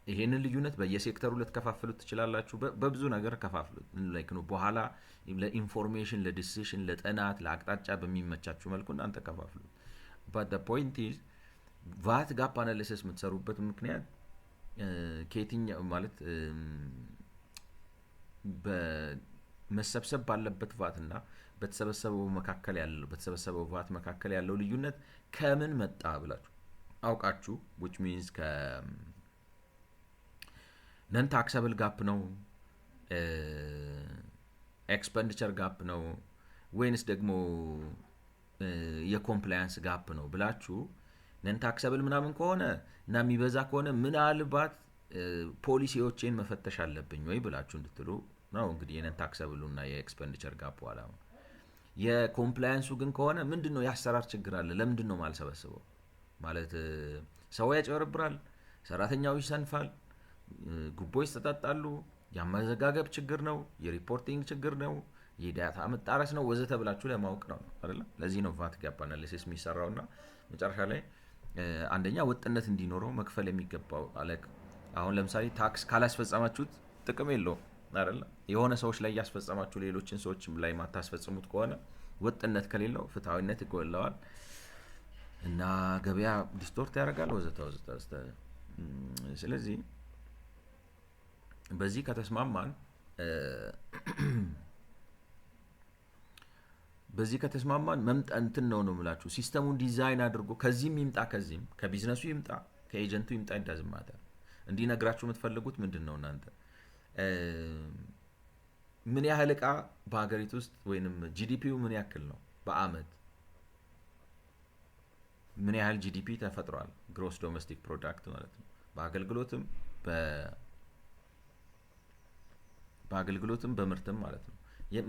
ይሄንን ልዩነት በየሴክተሩ ልትከፋፍሉት ትችላላችሁ። በብዙ ነገር ከፋፍሉት ላይክ ነው በኋላ ለኢንፎርሜሽን ለዲሲሽን ለጥናት ለአቅጣጫ በሚመቻችሁ መልኩ እናንተ ከፋፍሉት። but the point is ቫት ጋፕ አናሊሲስ የምትሰሩበት ምክንያት ከየትኛው ማለት በመሰብሰብ ባለበት ቫትና በተሰበሰበው ቫት መካከል ያለው ልዩነት ከምን መጣ ብላችሁ አውቃችሁ which means ነን ታክሰብል ጋፕ ነው ኤክስፔንዲቸር ጋፕ ነው ወይንስ ደግሞ የኮምፕላያንስ ጋፕ ነው ብላችሁ ነን ታክሰብል ምናምን ከሆነ እና የሚበዛ ከሆነ ምናልባት ፖሊሲዎችን መፈተሽ አለብኝ ወይ ብላችሁ እንድትሉ ነው እንግዲህ የነን ታክሰብሉና የኤክስፔንዲቸር ጋፕ ዋላ የኮምፕላያንሱ ግን ከሆነ ምንድነው ያሰራር ችግር አለ ለምንድነው ማልሰበስበው ማለት ሰው ያጨበረብራል ሰራተኛው ይሰንፋል ጉቦ ይሰጣጣሉ ያመዘጋገብ ችግር ነው የሪፖርቲንግ ችግር ነው የዳታ መጣረስ ነው ወዘተ ብላችሁ ለማወቅ ነው አይደል? ለዚህ ነው ቫት ጋፕ አናሊሲስ የሚሰራውና መጨረሻ ላይ አንደኛ ወጥነት እንዲኖረው መክፈል የሚገባው አለክ አሁን ለምሳሌ ታክስ ካላስፈጸማችሁት ጥቅም የለውም አይደል? የሆነ ሰዎች ላይ ያስፈጸማችሁ ሌሎችን ሰዎችም ላይ ማታስፈጽሙት ከሆነ ወጥነት ከሌለው ፍትሃዊነት ይጎለዋል እና ገበያ ዲስቶርት ያደርጋል ወዘተ ወዘተ። ስለዚህ በዚህ ከተስማማን መምጣንትን ነው የምላችሁ ሲስተሙን ዲዛይን አድርጎ ከዚህም ይምጣ ከዚህም ከቢዝነሱ ይምጣ ከኤጀንቱ ይምጣ እንዳዝማታ እንዲነግራችሁ የምትፈልጉት ምንድነው እናንተ ምን ያህል ዕቃ በአገሪቱ ውስጥ ወይንም ጂዲፒው ምን ያክል ነው በአመት ምን ያህል ጂዲፒ ተፈጥሯል ግሮስ ዶሜስቲክ ፕሮዳክት ማለት ነው በአገልግሎትም በምርትም ማለት ነው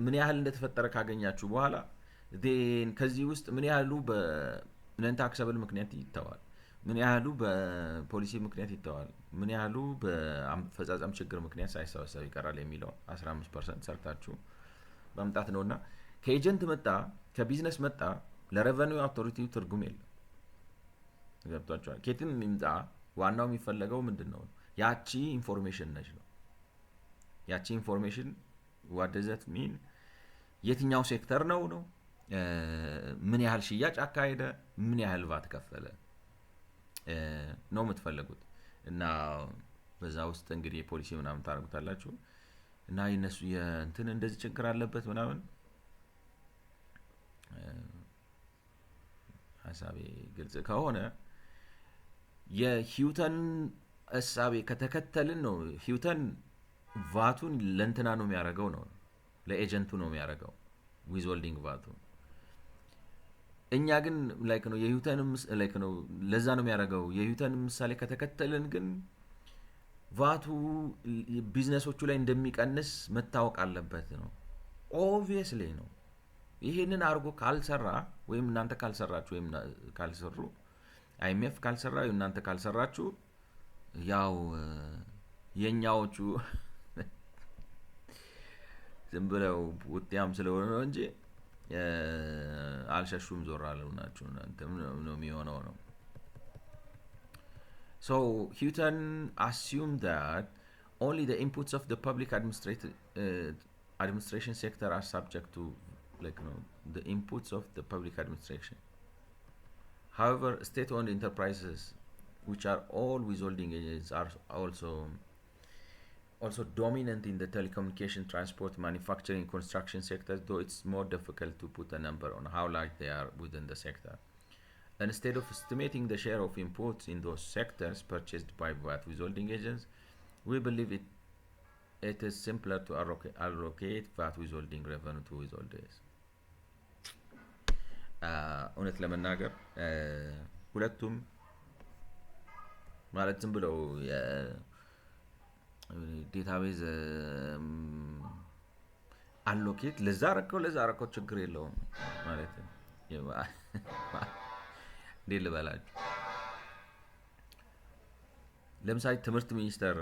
ምን ያህል እንደተፈጠረ ካገኛችሁ በኋላ ከዚህ ውስጥ ምን ያህሉ በነን ታክሰብል ምክንያት ይተዋል ምን ያህሉ በፖሊሲ ምክንያት ይተዋል ምን ያህሉ በአፈጻጸም ችግር ምክንያት ሳይሰበሰብ ይቀራል የሚለው 15% ሰርታችሁ ማምጣት ነውና ከኤጀንት መጣ ከቢዝነስ መጣ ለሬቨኒው አውቶሪቲው ትርጉም የለም ገብቷችኋል ከየትም ይምጣ ዋናው የሚፈለገው ምንድነው ያቺ ኢንፎርሜሽን ነች ነው ያቺ ኢንፎርሜሽን what does that mean የትኛው ሴክተር ነው ምን ያህል ሽያጭ አካሄደ ምን ያህል ቫት ከፈለ ነው የምትፈልጉት እና በዛ ውስጥ እንግዲህ ፖሊሲ ምናምን ታረጋግጣላችሁ እና የነሱ የእንትን እንደዚህ ችግር አለበት ምናምን ሀሳቤ ግልጽ ከሆነ የሂውተን እሳቤ ከተከተልን ነው። ሂውተን ቫቱን ለእንትና ነው የሚያደርገው ነው ለኤጀንቱ ነው የሚያደርገው ዊዝሆልዲንግ ቫቱ። እኛ ግን ላይክ ነው የሂውተንም ላይክ ነው ለዛ ነው የሚያደርገው። የሂውተን ምሳሌ ከተከተልን ግን ቫቱ ቢዝነሶቹ ላይ እንደሚቀንስ መታወቅ አለበት ነው። ኦብቪየስሊ ነው። ይሄንን አድርጎ ካልሰራ ወይም እናንተ ካልሰራችሁ ወይም ካልሰሩ አይኤምኤፍ ካልሰራ ወይም እናንተ ካልሰራችሁ ያው የኛዎቹ ዝም ብለው ውጤያም ስለሆነ ነው እንጂ አልሸሹም ዞር አሉ ናቸው ነው የሚሆነው ነው። So Houghton assumed that only the inputs of the public administration sector are subject to the inputs of the public administration. However, state-owned enterprises, which are all withholding agents, are also dominant in the telecommunication, transport, manufacturing, construction sectors, though it's more difficult to put a number on how large they are within the sector. Instead of estimating the share of imports in those sectors purchased by VAT withholding agents, we believe it is simpler to allocate VAT withholding revenue to withholders. እውነት ለመናገር ሁለቱም ማለት ዝም ብለው ዴታቤዝ አሎኬት ለዛ ረከው ችግር የለውም ማለት ነው። እንዴት ልበላችሁ፣ ለምሳሌ ትምህርት ሚኒስቴር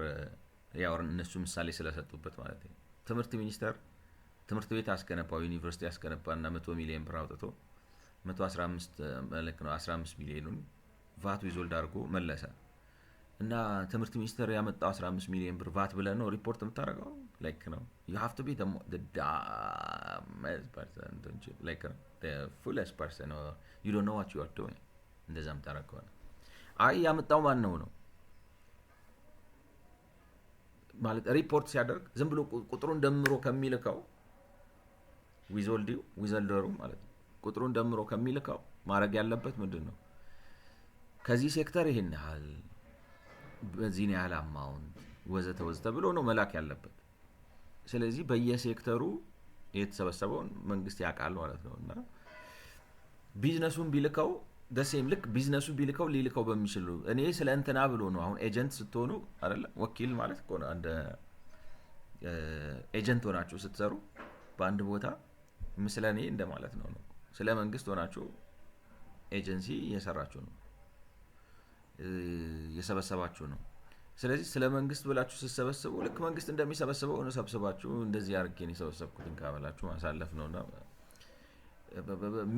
ያው እነሱ ምሳሌ ስለሰጡበት ማለት ነው። ትምህርት ሚኒስቴር ትምህርት ቤት አስገነባው ዩኒቨርሲቲ አስገነባና 100 ሚሊዮን ብር አውጥቶ 15 ሚሊዮኑን ቫት ዊዞልድ አድርጎ መለሰ እና ትምህርት ሚኒስቴር ያመጣው 15 ሚሊዮን ብር ቫት ብለህ ነው ሪፖርት የምታደርገው? ላይክ ነው you have to be the dumbest person, don't you? like the foolish person, or you don't know what you are doing. እንደዛ የምታደርገው ነው። አይ ያመጣው ማን ነው ማለት ሪፖርት ሲያደርግ ዝም ብሎ ቁጥሩን ደምሮ ከሚልከው ዊዞልደሩ ማለት ነው ቁጥሩን ደምሮ ከሚልከው ማድረግ ያለበት ምንድነው? ከዚህ ሴክተር ይሄን ያህል በዚህ ያህል አማውንት ወዘተ ብሎ ነው መላክ ያለበት። ስለዚህ በየሴክተሩ የተሰበሰበውን መንግስት ያውቃል ማለት ነውና ቢዝነሱን ቢልከው ደሴም ልክ ቢዝነሱ ቢልከው ሊልከው በሚችሉ እኔ ስለ እንትና ብሎ ነው። አሁን ኤጀንት ስትሆኑ አይደለ ወኪል ማለት እኮ ነው። አንደ ኤጀንት ሆናችሁ ስትሰሩ በአንድ ቦታ ምስለኔ እንደማለት ነው። ስለ መንግስት ሆናችሁ ኤጀንሲ እየሰራችሁ ነው፣ እየሰበሰባችሁ ነው። ስለዚህ ስለ መንግስት ብላችሁ ስትሰበስቡ ልክ መንግስት እንደሚሰበስበው ነው ሰብስባችሁ እንደዚህ አድርጌ ነው የሰበሰብኩትን ካበላችሁ ማሳለፍ ነውና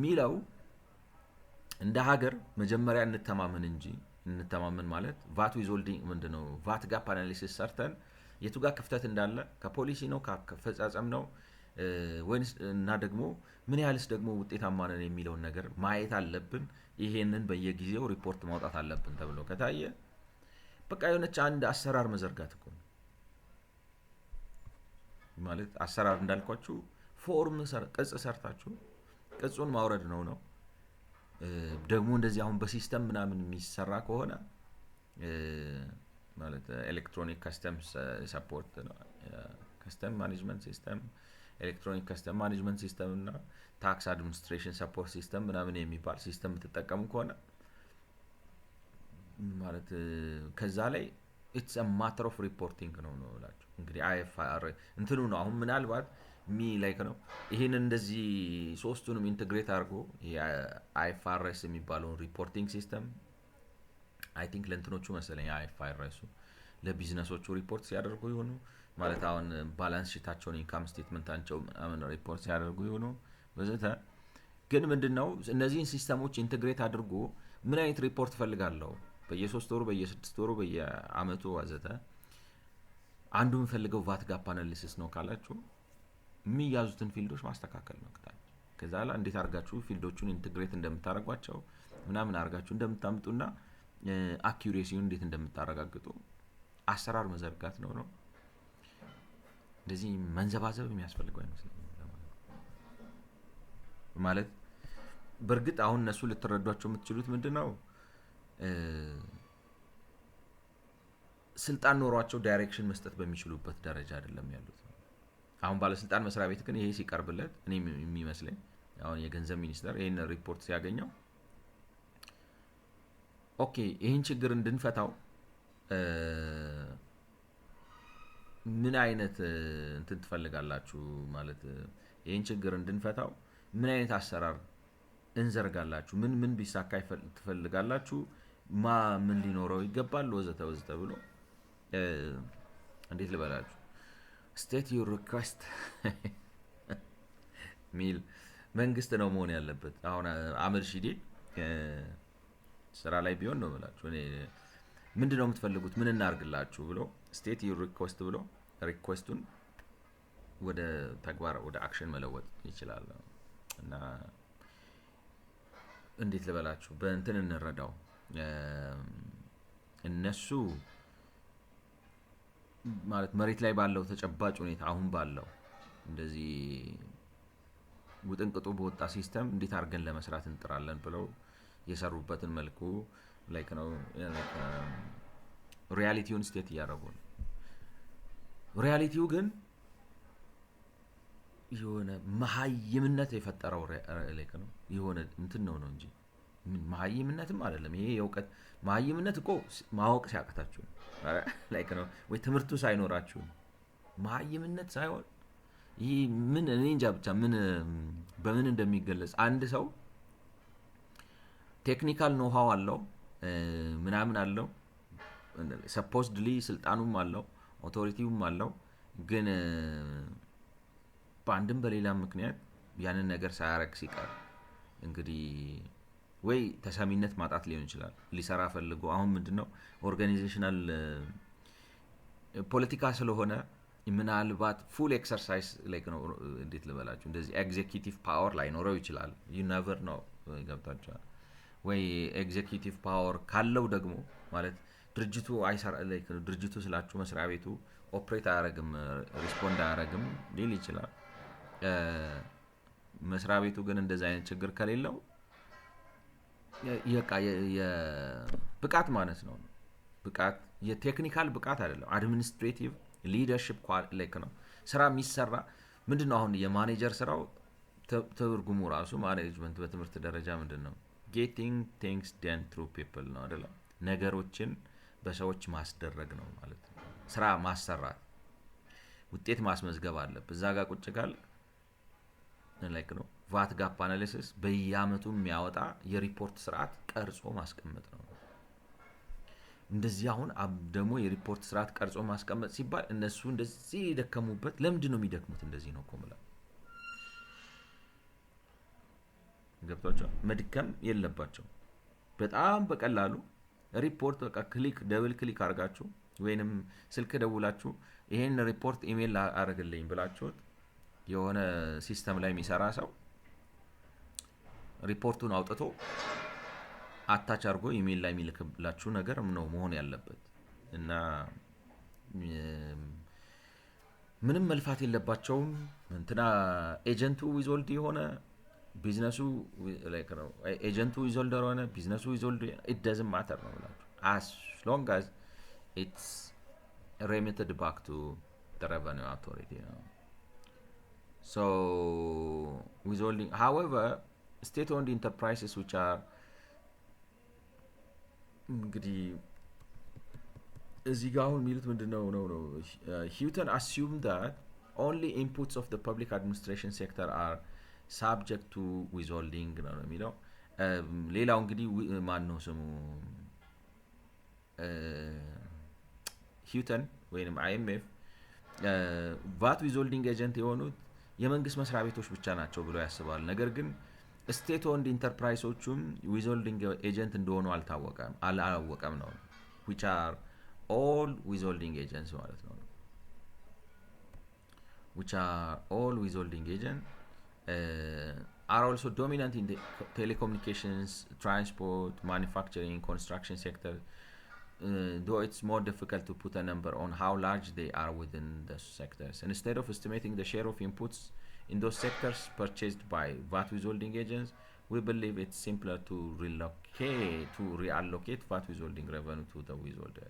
ሚላው እንደ ሀገር መጀመሪያ እንተማመን ማለት ቫት ዊዞልዲንግ ምንድነው ቫት ጋፕ አናሊሲስ ሰርተን የቱ ጋር ክፍተት እንዳለ ከፖሊሲ ነው ከአፈጻጸም ነው ወይስ እና ደግሞ ምን ያህልስ ደግሞ ውጤታማ ነን የሚለውን ነገር ማየት አለብን። ይሄንን በየጊዜው ሪፖርት ማውጣት አለብን ተብሎ ከታየ በቃ የሆነች አንድ አሰራር መዘርጋት እኮ ማለት አሰራር እንዳልኳችሁ ፎርም ቅጽ ሰርታችሁ ቅጹን ማውረድ ነው። ደግሞ እንደዚህ አሁን በሲስተም ምናምን የሚሰራ ከሆነ ማለት ኤሌክትሮኒክ ከስተምስ ሰፖርት ነው ከስተም ማኔጅመንት ሲስተም ኤሌክትሮኒክ ከስተም ማኔጅመንት ሲስተም እና ታክስ አድሚኒስትሬሽን ሰፖርት ሲስተም ምናምን የሚባል ሲስተም ተጠቀሙ ከሆነ ማለት ከዛ ላይ it's a matter of reporting ነው እላችሁ። እንግዲህ አይኤፍአር እንትኑ ነው አሁን ምናልባት ላይክ ነው ይሄን እንደዚህ ሶስቱንም ኢንተግሬት አድርጎ አይኤፍአርኤስ የሚባለው ሪፖርቲንግ ሲስተም አይ ቲንክ ለእንትኖቹ መሰለኝ አይኤፍአርኤስ ለቢዝነሶቹ ሪፖርት ሲያደርጉ ይሆኑ ማለት አሁን ባላንስ ሺታቸውን ኢንካም ስቴትመንታቸው ምናምን ሪፖርት ሲያደርጉ ይሆኑ ወዘተ። ግን ምንድነው እነዚህን ሲስተሞች ኢንተግሬት አድርጎ ምን አይነት ሪፖርት ፈልጋለሁ በየ3 ወሩ በየ6 ወሩ በየአመቱ ወዘተ አንዱ የምፈልገው ቫት ጋፕ አናሊሲስ ነው ካላችሁ የሚያዙትን ፊልዶች ማስተካከል ነው። ከዛ ላይ እንዴት አርጋችሁ ፊልዶቹን ኢንተግሬት እንደምታረጓቸው ምናምን አርጋችሁ እንደምታምጡና አኪዩሬሲውን እንዴት እንደምታረጋግጡ አሰራር መዘርጋት ነው። እንደዚህ መንዘባዘብ የሚያስፈልገው አይመስለኝም ማለት በእርግጥ አሁን እነሱ ልትረዷቸው የምትችሉት ምንድነው ስልጣን ኖሯቸው ዳይሬክሽን መስጠት በሚችሉበት ደረጃ አይደለም ያሉት። አሁን ባለስልጣን መስሪያ ቤት ግን ይሄ ሲቀርብለት እኔ የሚመስለኝ አሁን የገንዘብ ሚኒስተር ይሄን ሪፖርት ሲያገኘው ኦኬ ይሄን ችግር እንድንፈታው ምን አይነት እንትን ትፈልጋላችሁ ማለት ይሄን ችግር እንድንፈታው ምን አይነት አሰራር እንዘርጋላችሁ ምን ቢሳካ ትፈልጋላችሁ ምን ሊኖረው ይገባል ወዘተ ወዘተ ብሎ እንዴት ልበላችሁ state your request ሚል መንግስት ነው መሆን ያለበት። አሁን አመል ሺዴ ስራ ላይ ቢሆን ነው ማለት እኔ ምንድነው የምትፈልጉት ምን እናርግላችሁ ብሎ state your request ብሎ ሪኩዌስቱን ወደ ተግባር ወደ አክሽን መለወጥ ይችላል። እና እንዴት ልበላችሁ በእንትን እንረዳው እነሱ ማለት መሬት ላይ ባለው ተጨባጭ ሁኔታ አሁን ባለው እንደዚህ ውጥንቅጡ በወጣ ሲስተም እንዴት አድርገን ለመስራት እንጥራለን ብለው የሰሩበትን መልኩ ላይክ ነው ሪያሊቲውን ስቴት እያደረጉ ነው። ሪያሊቲው ግን የሆነ መሀይምነት የፈጠረው ላይክ ነው የሆነ እንትን ነው እንጂ መሀይምነትም አይደለም። ይሄ የእውቀት መሀይምነት እኮ ማወቅ ሲያቀታችሁ ላይክ ነው ወይ ትምህርቱ ሳይኖራችሁ መሀይምነት ሳይሆን ይሄ ምን እኔ እንጃ ብቻ ምን በምን እንደሚገለጽ አንድ ሰው ቴክኒካል ኖው ሃው አለው ምናምን አለው ሰፖዝድሊ ስልጣኑም አለው ኦቶሪቲውም አለው ግን በአንድም በሌላም ምክንያት ያንን ነገር ሳያረግ ሲቀር እንግዲህ ወይ ተሰሚነት ማጣት ሊሆን ይችላል ሊሰራ ፈልጎ አሁን ምንድነው ኦርጋናይዜሽናል ፖለቲካ ስለሆነ ምናልባት ፉል ኤክሰርሳይዝ ላይክ ነው እንዴት ልበላችሁ እንደዚህ ኤግዜኪዩቲቭ ፓወር ላይ ኖረው ይችላል you never know ገብታችኋል ወይ ኤግዜኪዩቲቭ ፓወር ካለው ደግሞ ማለት ድርጅቱ አይሰራ ላይክ ድርጅቱ ስላችሁ መስሪያ ቤቱ ኦፕሬት አያረግም ሪስፖንድ አያረግም ሊል ይችላል። መስሪያ ቤቱ ግን እንደዛ አይነት ችግር ከሌለው የብቃት ማለት ነው ብቃት የቴክኒካል ብቃት አይደለም አድሚኒስትሬቲቭ ሊደርሺፕ ላይክ ነው ስራ የሚሰራ ምንድነው አሁን የማኔጀር ስራው ትርጉሙ ራሱ ማኔጅመንት በትምህርት ደረጃ ምንድነው getting things done through people ነው አይደል ነገሮችን በሰዎች ማስደረግ ነው ማለት ነው ስራ ማሰራት ውጤት ማስመዝገብ አለበት እዛ ጋር ቁጭ ጋር ላይክ ነው ቫት ጋፕ አናሊሲስ በየአመቱ የሚያወጣ የሪፖርት ስርዓት ቀርጾ ማስቀመጥ ነው። እንደዚህ አሁን ደግሞ የሪፖርት ስርዓት ቀርጾ ማስቀመጥ ሲባል እነሱ እንደዚህ ደከሙበት ለምንድን ነው የሚደክሙት እንደዚህ ነው ኮምላ ገብቷቸው መድከም የለባቸው በጣም በቀላሉ ሪፖርት በቃ ክሊክ ደብል ክሊክ አርጋችሁ ወይንም ስልክ ደውላችሁ ይሄን ሪፖርት ኢሜል አርግልኝ ብላችሁት የሆነ ሲስተም ላይ የሚሰራ ሰው ሪፖርቱን አውጥቶ አታች አርጎ ኢሜል ላይ የሚልክላችሁ ነገር ነው መሆን ያለበት እና ምንም መልፋት የለባቸውም እንትና ኤጀንቱ ዊዞልድ የሆነ ቢዝነሱ ላይክ ነው ኤጀንቱ ዊዞልድ ሆነ ቢዝነሱ ዊዞልድ it doesn't matter ነው ብላችሁ as long as it's remitted back to the revenue authority you know? So withholding however state owned enterprises which are እንግዲህ እዚህ ጋር አሁን የሚሉት ምንድነው ነው Houghton assumed that only inputs of the public administration sector are subject to withholding ነው የሚለው ሌላው እንግዲህ ማን ነው ስሙ Houghton ወይንም IMF VAT withholding agent የሆኑት የመንግስት መስሪያ ቤቶች ብቻ ናቸው ብሎ ያስባል ነገር ግን ስቴት ኦንድ ኢንተርፕራይሶቹም withholding agent እንደሆኑ አላወቀም ነው which are all withholding agents ማለት ነው which are all withholding agents are also dominant in the telecommunications, transport, manufacturing, construction sector though it's more difficult to put a number on how large they are within the sectors. Instead of estimating the share of inputs in those sectors purchased by VAT withholding agents, we believe it's simpler to reallocate VAT withholding revenue to the withholder.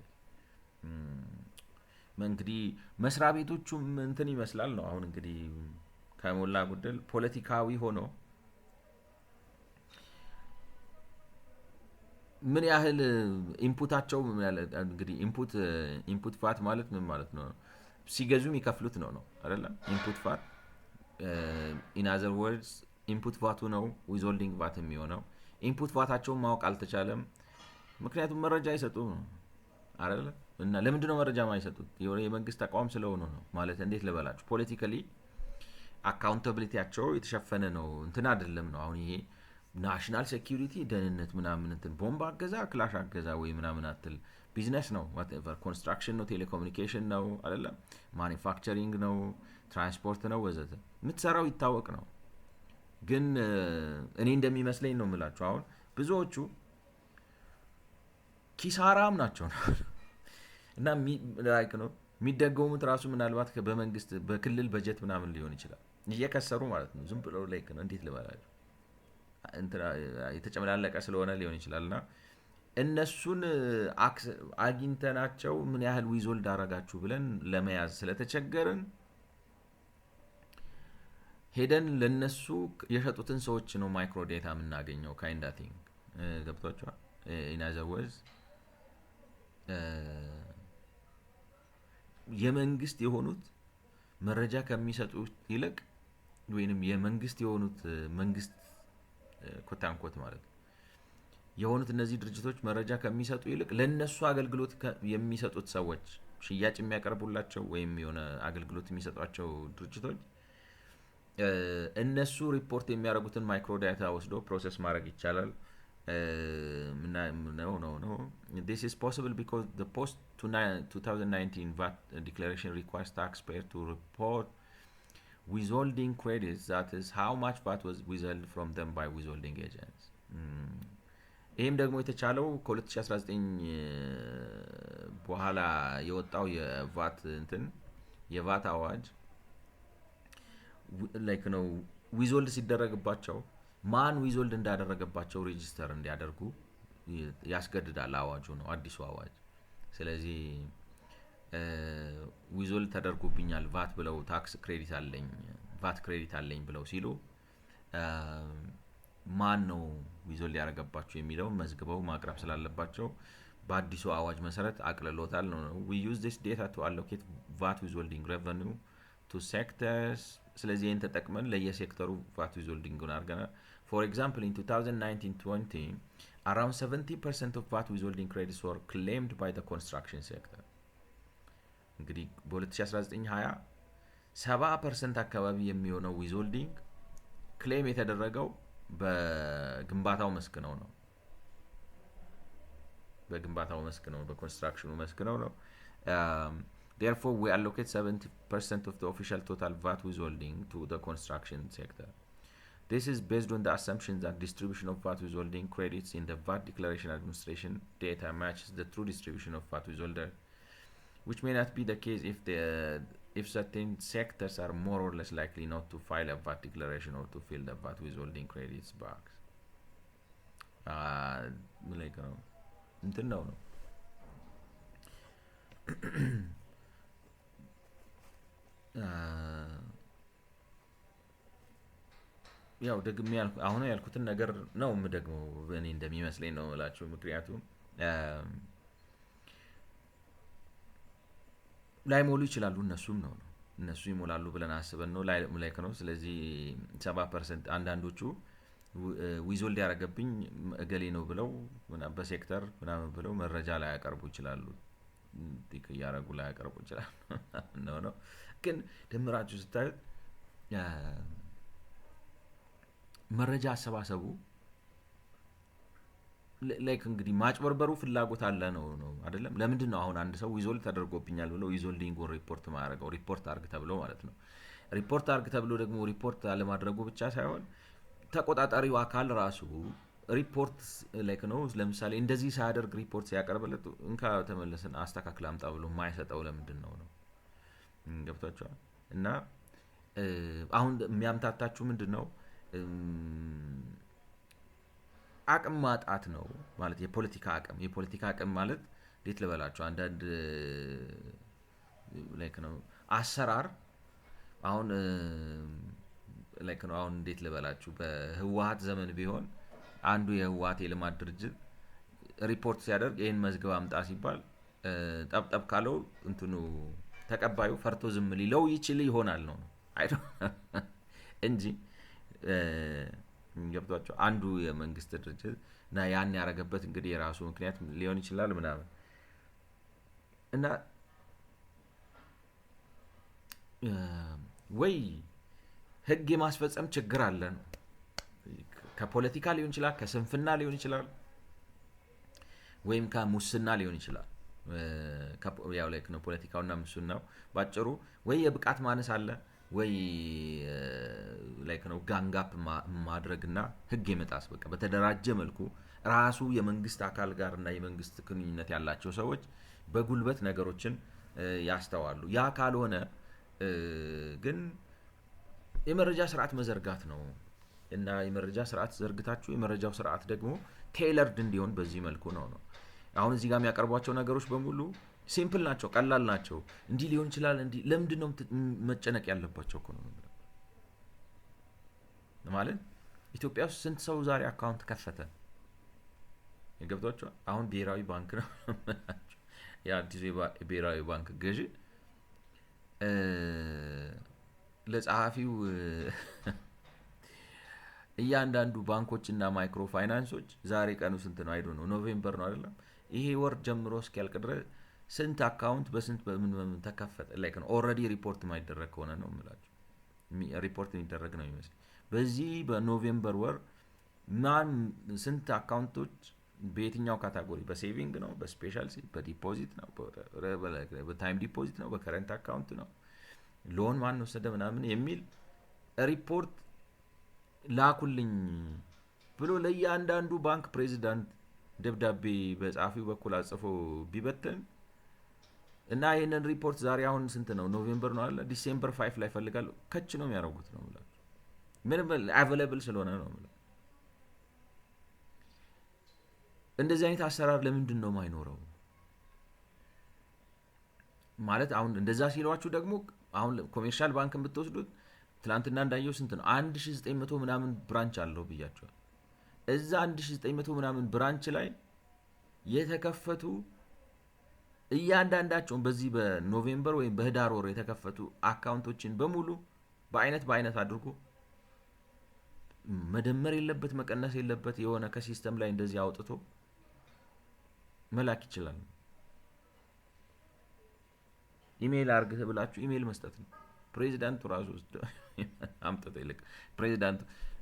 እንግዲህ መስሪያ ቤቶቹም እንትን ይመስላል ነው አሁን እንግዲህ ከሞላ ጎደል ፖለቲካዊ ሆኖ ምን ያህል ኢንፑታቸው እንግዲህ ኢንፑት ፋት ማለት ምን ማለት ነው ሲገዙ የሚከፍሉት ነው አይደለም ኢንፑት ፋት in other words ኢንፑት ፋቱ ነው ዊዝሆልዲንግ ፋት የሚሆነው ኢንፑት ፋታቸውን ማወቅ አልተቻለም ምክንያቱም መረጃ አይሰጡም አይደለም እና ለምንድነው መረጃ ማይሰጡት የመንግስት ተቋም ስለሆነ ነው ማለት እንዴት ልበላችሁ ፖለቲካሊ አካውንታቢሊቲያቸው የተሸፈነ ነው እንትን አይደለም ነው አሁን ይሄ ናሽናል ሴኩሪቲ ደህንነት ምናምን እንትን ቦምብ አገዛ ክላሽ አገዛ ወይ ምናምን አትል ቢዝነስ ነው whatever ኮንስትራክሽን ነው ቴሌኮሙኒኬሽን ነው አይደለም ማኒፋክቸሪንግ ነው ትራንስፖርት ነው ወዘተ ምትሰራው ይታወቅ ነው ግን እኔ እንደሚመስለኝ ነው የምላችሁ አሁን ብዙዎቹ ኪሳራም ናቸው እና ላይክ ነው የሚደገሙት ራሱ ምናልባት በመንግስት በክልል በጀት ምናምን ሊሆን ይችላል እየከሰሩ ማለት ነው ዝም ብለው ላይክ ነው እንዴት ልበላችሁ የተጨመላለቀ ስለሆነ ሊሆን ይችላልና እነሱን አግኝተናቸው ምን ያህል ዊዝሆልድ አረጋችሁ ብለን ለመያዝ ስለተቸገርን ሄደን ለነሱ የሸጡትን ሰዎች ነው ማይክሮ ዴታ የምናገኘው ካይንድ ኦፍ ቲንግ ገብቷችኋል in other words የመንግስት የሆኑት መረጃ ከሚሰጡት ይልቅ ወይንም የመንግስት የሆኑት መንግስት ኮታንኮት ማለት የሆኑት እነዚህ ድርጅቶች መረጃ ከሚሰጡ ይልቅ ለነሱ አገልግሎት የሚሰጡት ሰዎች ሽያጭ የሚያቀርቡላቸው ወይም የሆነ አገልግሎት የሚሰጧቸው ድርጅቶች እነሱ ሪፖርት የሚያደርጉትን ማይክሮ ዳታ ወስዶ ፕሮሰስ ማድረግ ይቻላል no this is possible because the post 2019 VAT declaration requires taxpayer to report withholding credits that is how much VAT was withheld from them by withholding agents ይሄም ደግሞ የተቻለው ከ2019 በኋላ የወጣው የቫት አዋጅ ላይክ ነው ዊዝሆልድ ሲደረግባቸው ማን ዊዝሆልድ እንዳደረገባቸው ሬጂስተር እንዲያደርጉ ያስገድዳል አዋጁ ነው አዲሱ አዋጅ ስለዚህ ዊዝሆልድ ተደርጎብኛል ቫት ብለው ታክስ ክሬዲት አለኝ ቫት ክሬዲት አለኝ ብለው ሲሉ ማን ነው ዊዝሆልድ ያደረገባቸው የሚለው መዝግበው ማቅረብ ስላለባቸው በአዲሱ አዋጅ መሰረት አቅልሎታል ነው we use this data to allocate VAT withholding revenue to sectors ስለዚህ ይሄን ተጠቅመን ለየሴክተሩ VAT withholding አድርገናል for example in 2019-20 around 70% of VAT withholding credits were claimed by the construction sector እንግዲህ በ2019-20 70% አካባቢ የሚሆነው withholding ክሌም የተደረገው በግንባታው መስክ ነው በኮንስትራክሽኑ መስክ ነው therefore we allocate 70% of the official total VAT withholding to the construction sector this is based on the assumption that distribution of VAT withholding credits in the VAT declaration administration data matches the true distribution of VAT withholder which may not be the case if certain sectors are more or less likely not to file a VAT declaration or to fill the VAT withholding credits box like እንትን ነው ያው ደግሜ አሁን ያልኩትን ነገር ነው ደግሞ እኔ እንደሚመስለኝ ነው እላችሁ ምክንያቱም ላይሞሉ ይችላሉ እነሱ ይሞላሉ ብለን አስበን ነው ላይክ ነው ስለዚህ 70% አንዳንዶቹ ዊዝሆልድ ያረገብኝ እገሌ ነው ብለው በሴክተር ምናምን ብለው መረጃ ላይ ያቀርቡ ይችላሉ ዲክ ያረጉ ላይ ያቀርቡ ይችላሉ ነው ግን ደምራችሁ ስታዩት መረጃ አሰባሰቡ ላይክ እንግዲህ ማጭበርበሩ ፍላጎት አለ ነው አይደለም ለምንድን ነው አሁን አንድ ሰው ዊዝሆልድ ተደርጎብኛል ብሎ ዊዝሆልዲንጉን ሪፖርት ማድረገው ሪፖርት አርግ ተብሎ ማለት ነው ሪፖርት አርግ ተብሎ ደግሞ ሪፖርት አለማድረጉ ብቻ ሳይሆን ተቆጣጣሪው አካል ራሱ ሪፖርት ላይክ ነው ለምሳሌ እንደዚህ ሳያደርግ ሪፖርት ሲያቀርብለት እንካ ተመለስን አስተካክል አምጣ ብሎ የማይሰጠው ለምንድን ነው? ገብቷቸዋል። እና አሁን የሚያምታታችሁ ምንድን ነው? አቅም ማጣት ነው ማለት የፖለቲካ አቅም ማለት እንዴት ልበላችሁ አንዳንድ ላይክ ነው አሰራር አሁን ላይክ ነው አሁን እንዴት ልበላችሁ በህወሓት ዘመን ቢሆን አንዱ የህወሓት የልማት ድርጅት ሪፖርት ሲያደርግ ይህን መዝገብ አምጣ ሲባል ጠብጠብ ካለው እንትኑ ተቀባዩ ፈርቶ ዝም ሊለው ይችል ይሆናል ነው አይዶ እንጂ ገብቷቸው አንዱ የመንግስት ድርጅት እና ያን ያረገበት እንግዲህ የራሱ ምክንያት ሊሆን ይችላል ምናምን እና ወይ ህግ የማስፈጸም ችግር አለ ነው ከፖለቲካ ሊሆን ይችላል ከስንፍና ሊሆን ይችላል ወይም ከሙስና ሊሆን ይችላል ያው ላይክ ነው ፖለቲካውና ሙስናው ባጭሩ ወይ የብቃት ማነስ አለ ወይ ላይክ ነው ጋንጋፕ ማድረግና ህግ የመጣስ በቃ በተደራጀ መልኩ ራሱ የመንግስት አካል ጋርና የመንግስት ግንኙነት ያላቸው ሰዎች በጉልበት ነገሮችን ያስተዋሉ ያ ካልሆነ ግን የመረጃ ስርዓት መዘርጋት ነው እና የመረጃ ስርዓት ዘርግታችሁ የመረጃው ስርዓት ደግሞ ቴይለርድ እንዲሆን በዚህ መልኩ ነው አሁን እዚህ ጋር የሚያቀርቧቸው ነገሮች በሙሉ ሲምፕል ናቸው ቀላል ናቸው እንዲህ ሊሆን ይችላል እንዲህ ለምንድን ነው መጨነቅ ያለባቸው እኮ ነው ማለት ኢትዮጵያ ውስጥ ስንት ሰው ዛሬ አካውንት ከፈተ የገብቷቸው አሁን ብሔራዊ ባንክ ነው የአዲስ ብሔራዊ ባንክ ገዢ ለጸሐፊው እያንዳንዱ ባንኮችና ማይክሮ ፋይናንሶች ዛሬ ቀኑ ስንት ነው አይዶ ነው ኖቬምበር ነው አይደለም ይሄ ወር ጀምሮ እስኪያልቅ ድረስ ስንት አካውንት በስንት በምን ተከፈተ ላይክ ነው ኦሬዲ ሪፖርት ማይደረግ ከሆነ ነው የምላችሁ ሪፖርት የሚደረግ ነው የሚመስል በዚህ በኖቬምበር ወር ማን ስንት አካውንቶች በየትኛው ካታጎሪ በሴቪንግ ነው በስፔሻል በዲፖዚት ነው በታይም ዲፖዚት ነው በከረንት አካውንት ነው ሎን ማን ወሰደ ምናምን የሚል ሪፖርት ላኩልኝ ብሎ ለእያንዳንዱ ባንክ ፕሬዚዳንት ደብዳቤ በጻፊው በኩል አጽፎ ቢበተን እና ይሄንን ሪፖርት ዛሬ አሁን ስንት ነው ኖቬምበር ነው አይደል ዲሴምበር 5 ላይ ፈልጋለሁ ከች ነው የሚያደርጉት ነው ማለት ምንም አቬሌብል ስለሆነ ነው ማለት እንደዚህ አይነት አሰራር ለምንድን ነው ማይኖረው ማለት አሁን እንደዛ ሲሏችሁ ደግሞ አሁን ኮሜርሻል ባንክን ብትወስዱት ትላንትና እንዳየው ስንት ነው 1900 ምናምን ብራንች አለው ብያቸዋል እዛ 1900 ምናምን ብራንች ላይ የተከፈቱ እያንዳንዳቸው በዚህ በኖቬምበር ወይም በህዳር ወር የተከፈቱ አካውንቶችን በሙሉ በአይነት አድርጎ መደመር የለበት መቀነስ የለበት የሆነ ከሲስተም ላይ እንደዚህ አውጥቶ መላክ ይችላል ኢሜል አርግተ ብላችሁ ኢሜል መስጠት ነው ፕሬዚዳንቱ ራሱ አምጥቶ ይልክ ፕሬዚዳንቱ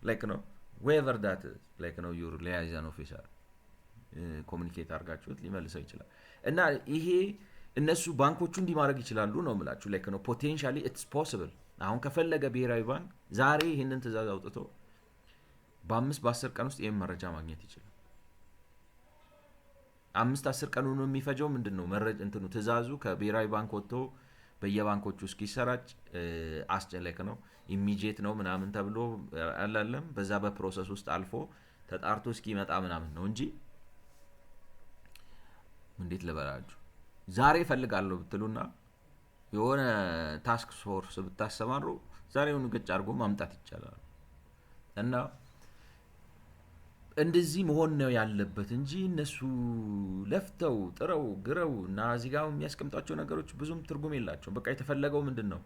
ላይክ ነው whoever that is like ነው your liaison officer ኮሙኒኬት አርጋችሁት ሊመልሰው ይችላል እና ይሄ እነሱ ባንኮቹ እንዲማረግ ይችላሉ ነው የምላችሁ ላይክ ነው ፖቴንሻሊ ኢትስ ፖሲብል አሁን ከፈለገ ብሔራዊ ባንክ ዛሬ ይሄንን ትእዛዝ አውጥቶ በ5-10 ቀን ውስጥ ይሄን መረጃ ማግኘት ይችላል 5-10 ቀን ነው የሚፈጀው ምንድነው መረጃ እንትኑ ትእዛዙ ከብሔራዊ ባንክ ወጥቶ በየባንኮቹ እስኪሰራጭ አስጨለቀ ነው ኢሚዲየት ነው ምናምን ተብሎ አላለም በዛ በፕሮሰስ ውስጥ አልፎ ተጣርቶ እስኪመጣ ምናምን ነው እንጂ እንዴት ለበላችሁ ዛሬ ፈልጋለሁ ብትሉና የሆነ ታስክ ፎርስ ብታሰማሩ ዛሬውን ግጭ አርጎ ማምጣት ይቻላል እና እንደዚህ መሆን ነው ያለበት እንጂ እነሱ ለፍተው ጥረው ግረው እና እዚህ ጋር የሚያስቀምጣቸው ነገሮች ብዙም ትርጉም የላቸውም በቃ የተፈለገው ምንድነው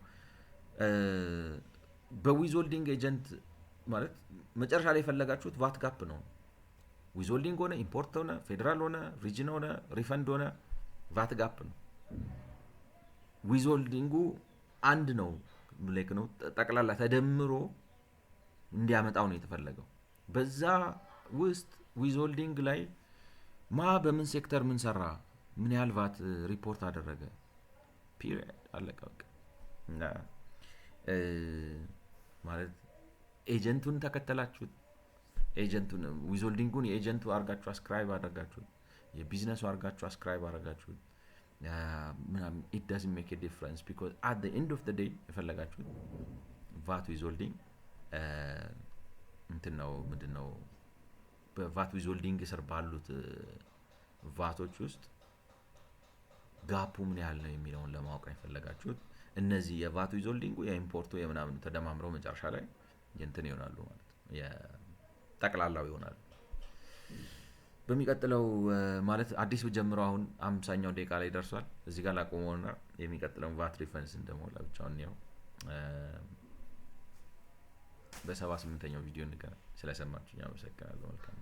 በዊዝሆልዲንግ ኤጀንት ማለት መጨረሻ ላይ የፈለጋችሁት ቫት ጋፕ ነው ዊዝሆልዲንግ ሆነ ኢምፖርት ሆነ ፌደራል ሆነ ሪጅን ሆነ ሪፈንድ ሆነ ቫት ጋፕ ነው ዊዝሆልዲንጉ አንድ ነው ላይክ ነው ጠቅላላ ተደምሮ እንዲያመጣው ነው የተፈለገው በዛ ውስጥ ዊዝሆልዲንግ ላይ በምን ሴክተር ምን ሰራ ምን ያህል ቫት ሪፖርት አደረገ ፒሪየድ አለቀ በቃ እና ማለት ኤጀንቱን ተከተላችሁት ኤጀንቱን ዊዝሆልዲንጉን የኤጀንቱ አርጋችሁ አስክራይብ አደረጋችሁት፣ የቢዝነሱ አርጋችሁ አስክራይብ አደረጋችሁት ምናምን ኢት ዳዝንት ሜክ ኤ ዲፍረንስ ቢኮዝ አት ዘ ኤንድ ኦፍ ዘ ዴይ የፈለጋችሁት ቫት ዊዝሆልዲንግ እንትን ነው ምንድነው በቫት ዊዝሆልዲንግ ስር ባሉት ቫቶች ውስጥ ጋፑ ምን ያህል ነው የሚለውን ለማወቅ የፈለጋችሁት እነዚህ የቫት ዊዝሆልዲንጉ የኢምፖርቱ የምናምን ተደማምረው መጨረሻ ላይ እንትን ይሆናሉ ማለት ነው የጠቅላላው ይሆናሉ። በሚቀጥለው ማለት አዲስ ጀምሮ አሁን 50ኛው ደቂቃ ላይ ደርሷል። እዚህ ጋር ላቆመውና የሚቀጥለው ቫት ሪፈረንስ እንደሞላ ብቻውን ነው በ78ኛው ቪዲዮ እንገናኝ። ስለሰማችሁ አመሰግናለሁ። መልካም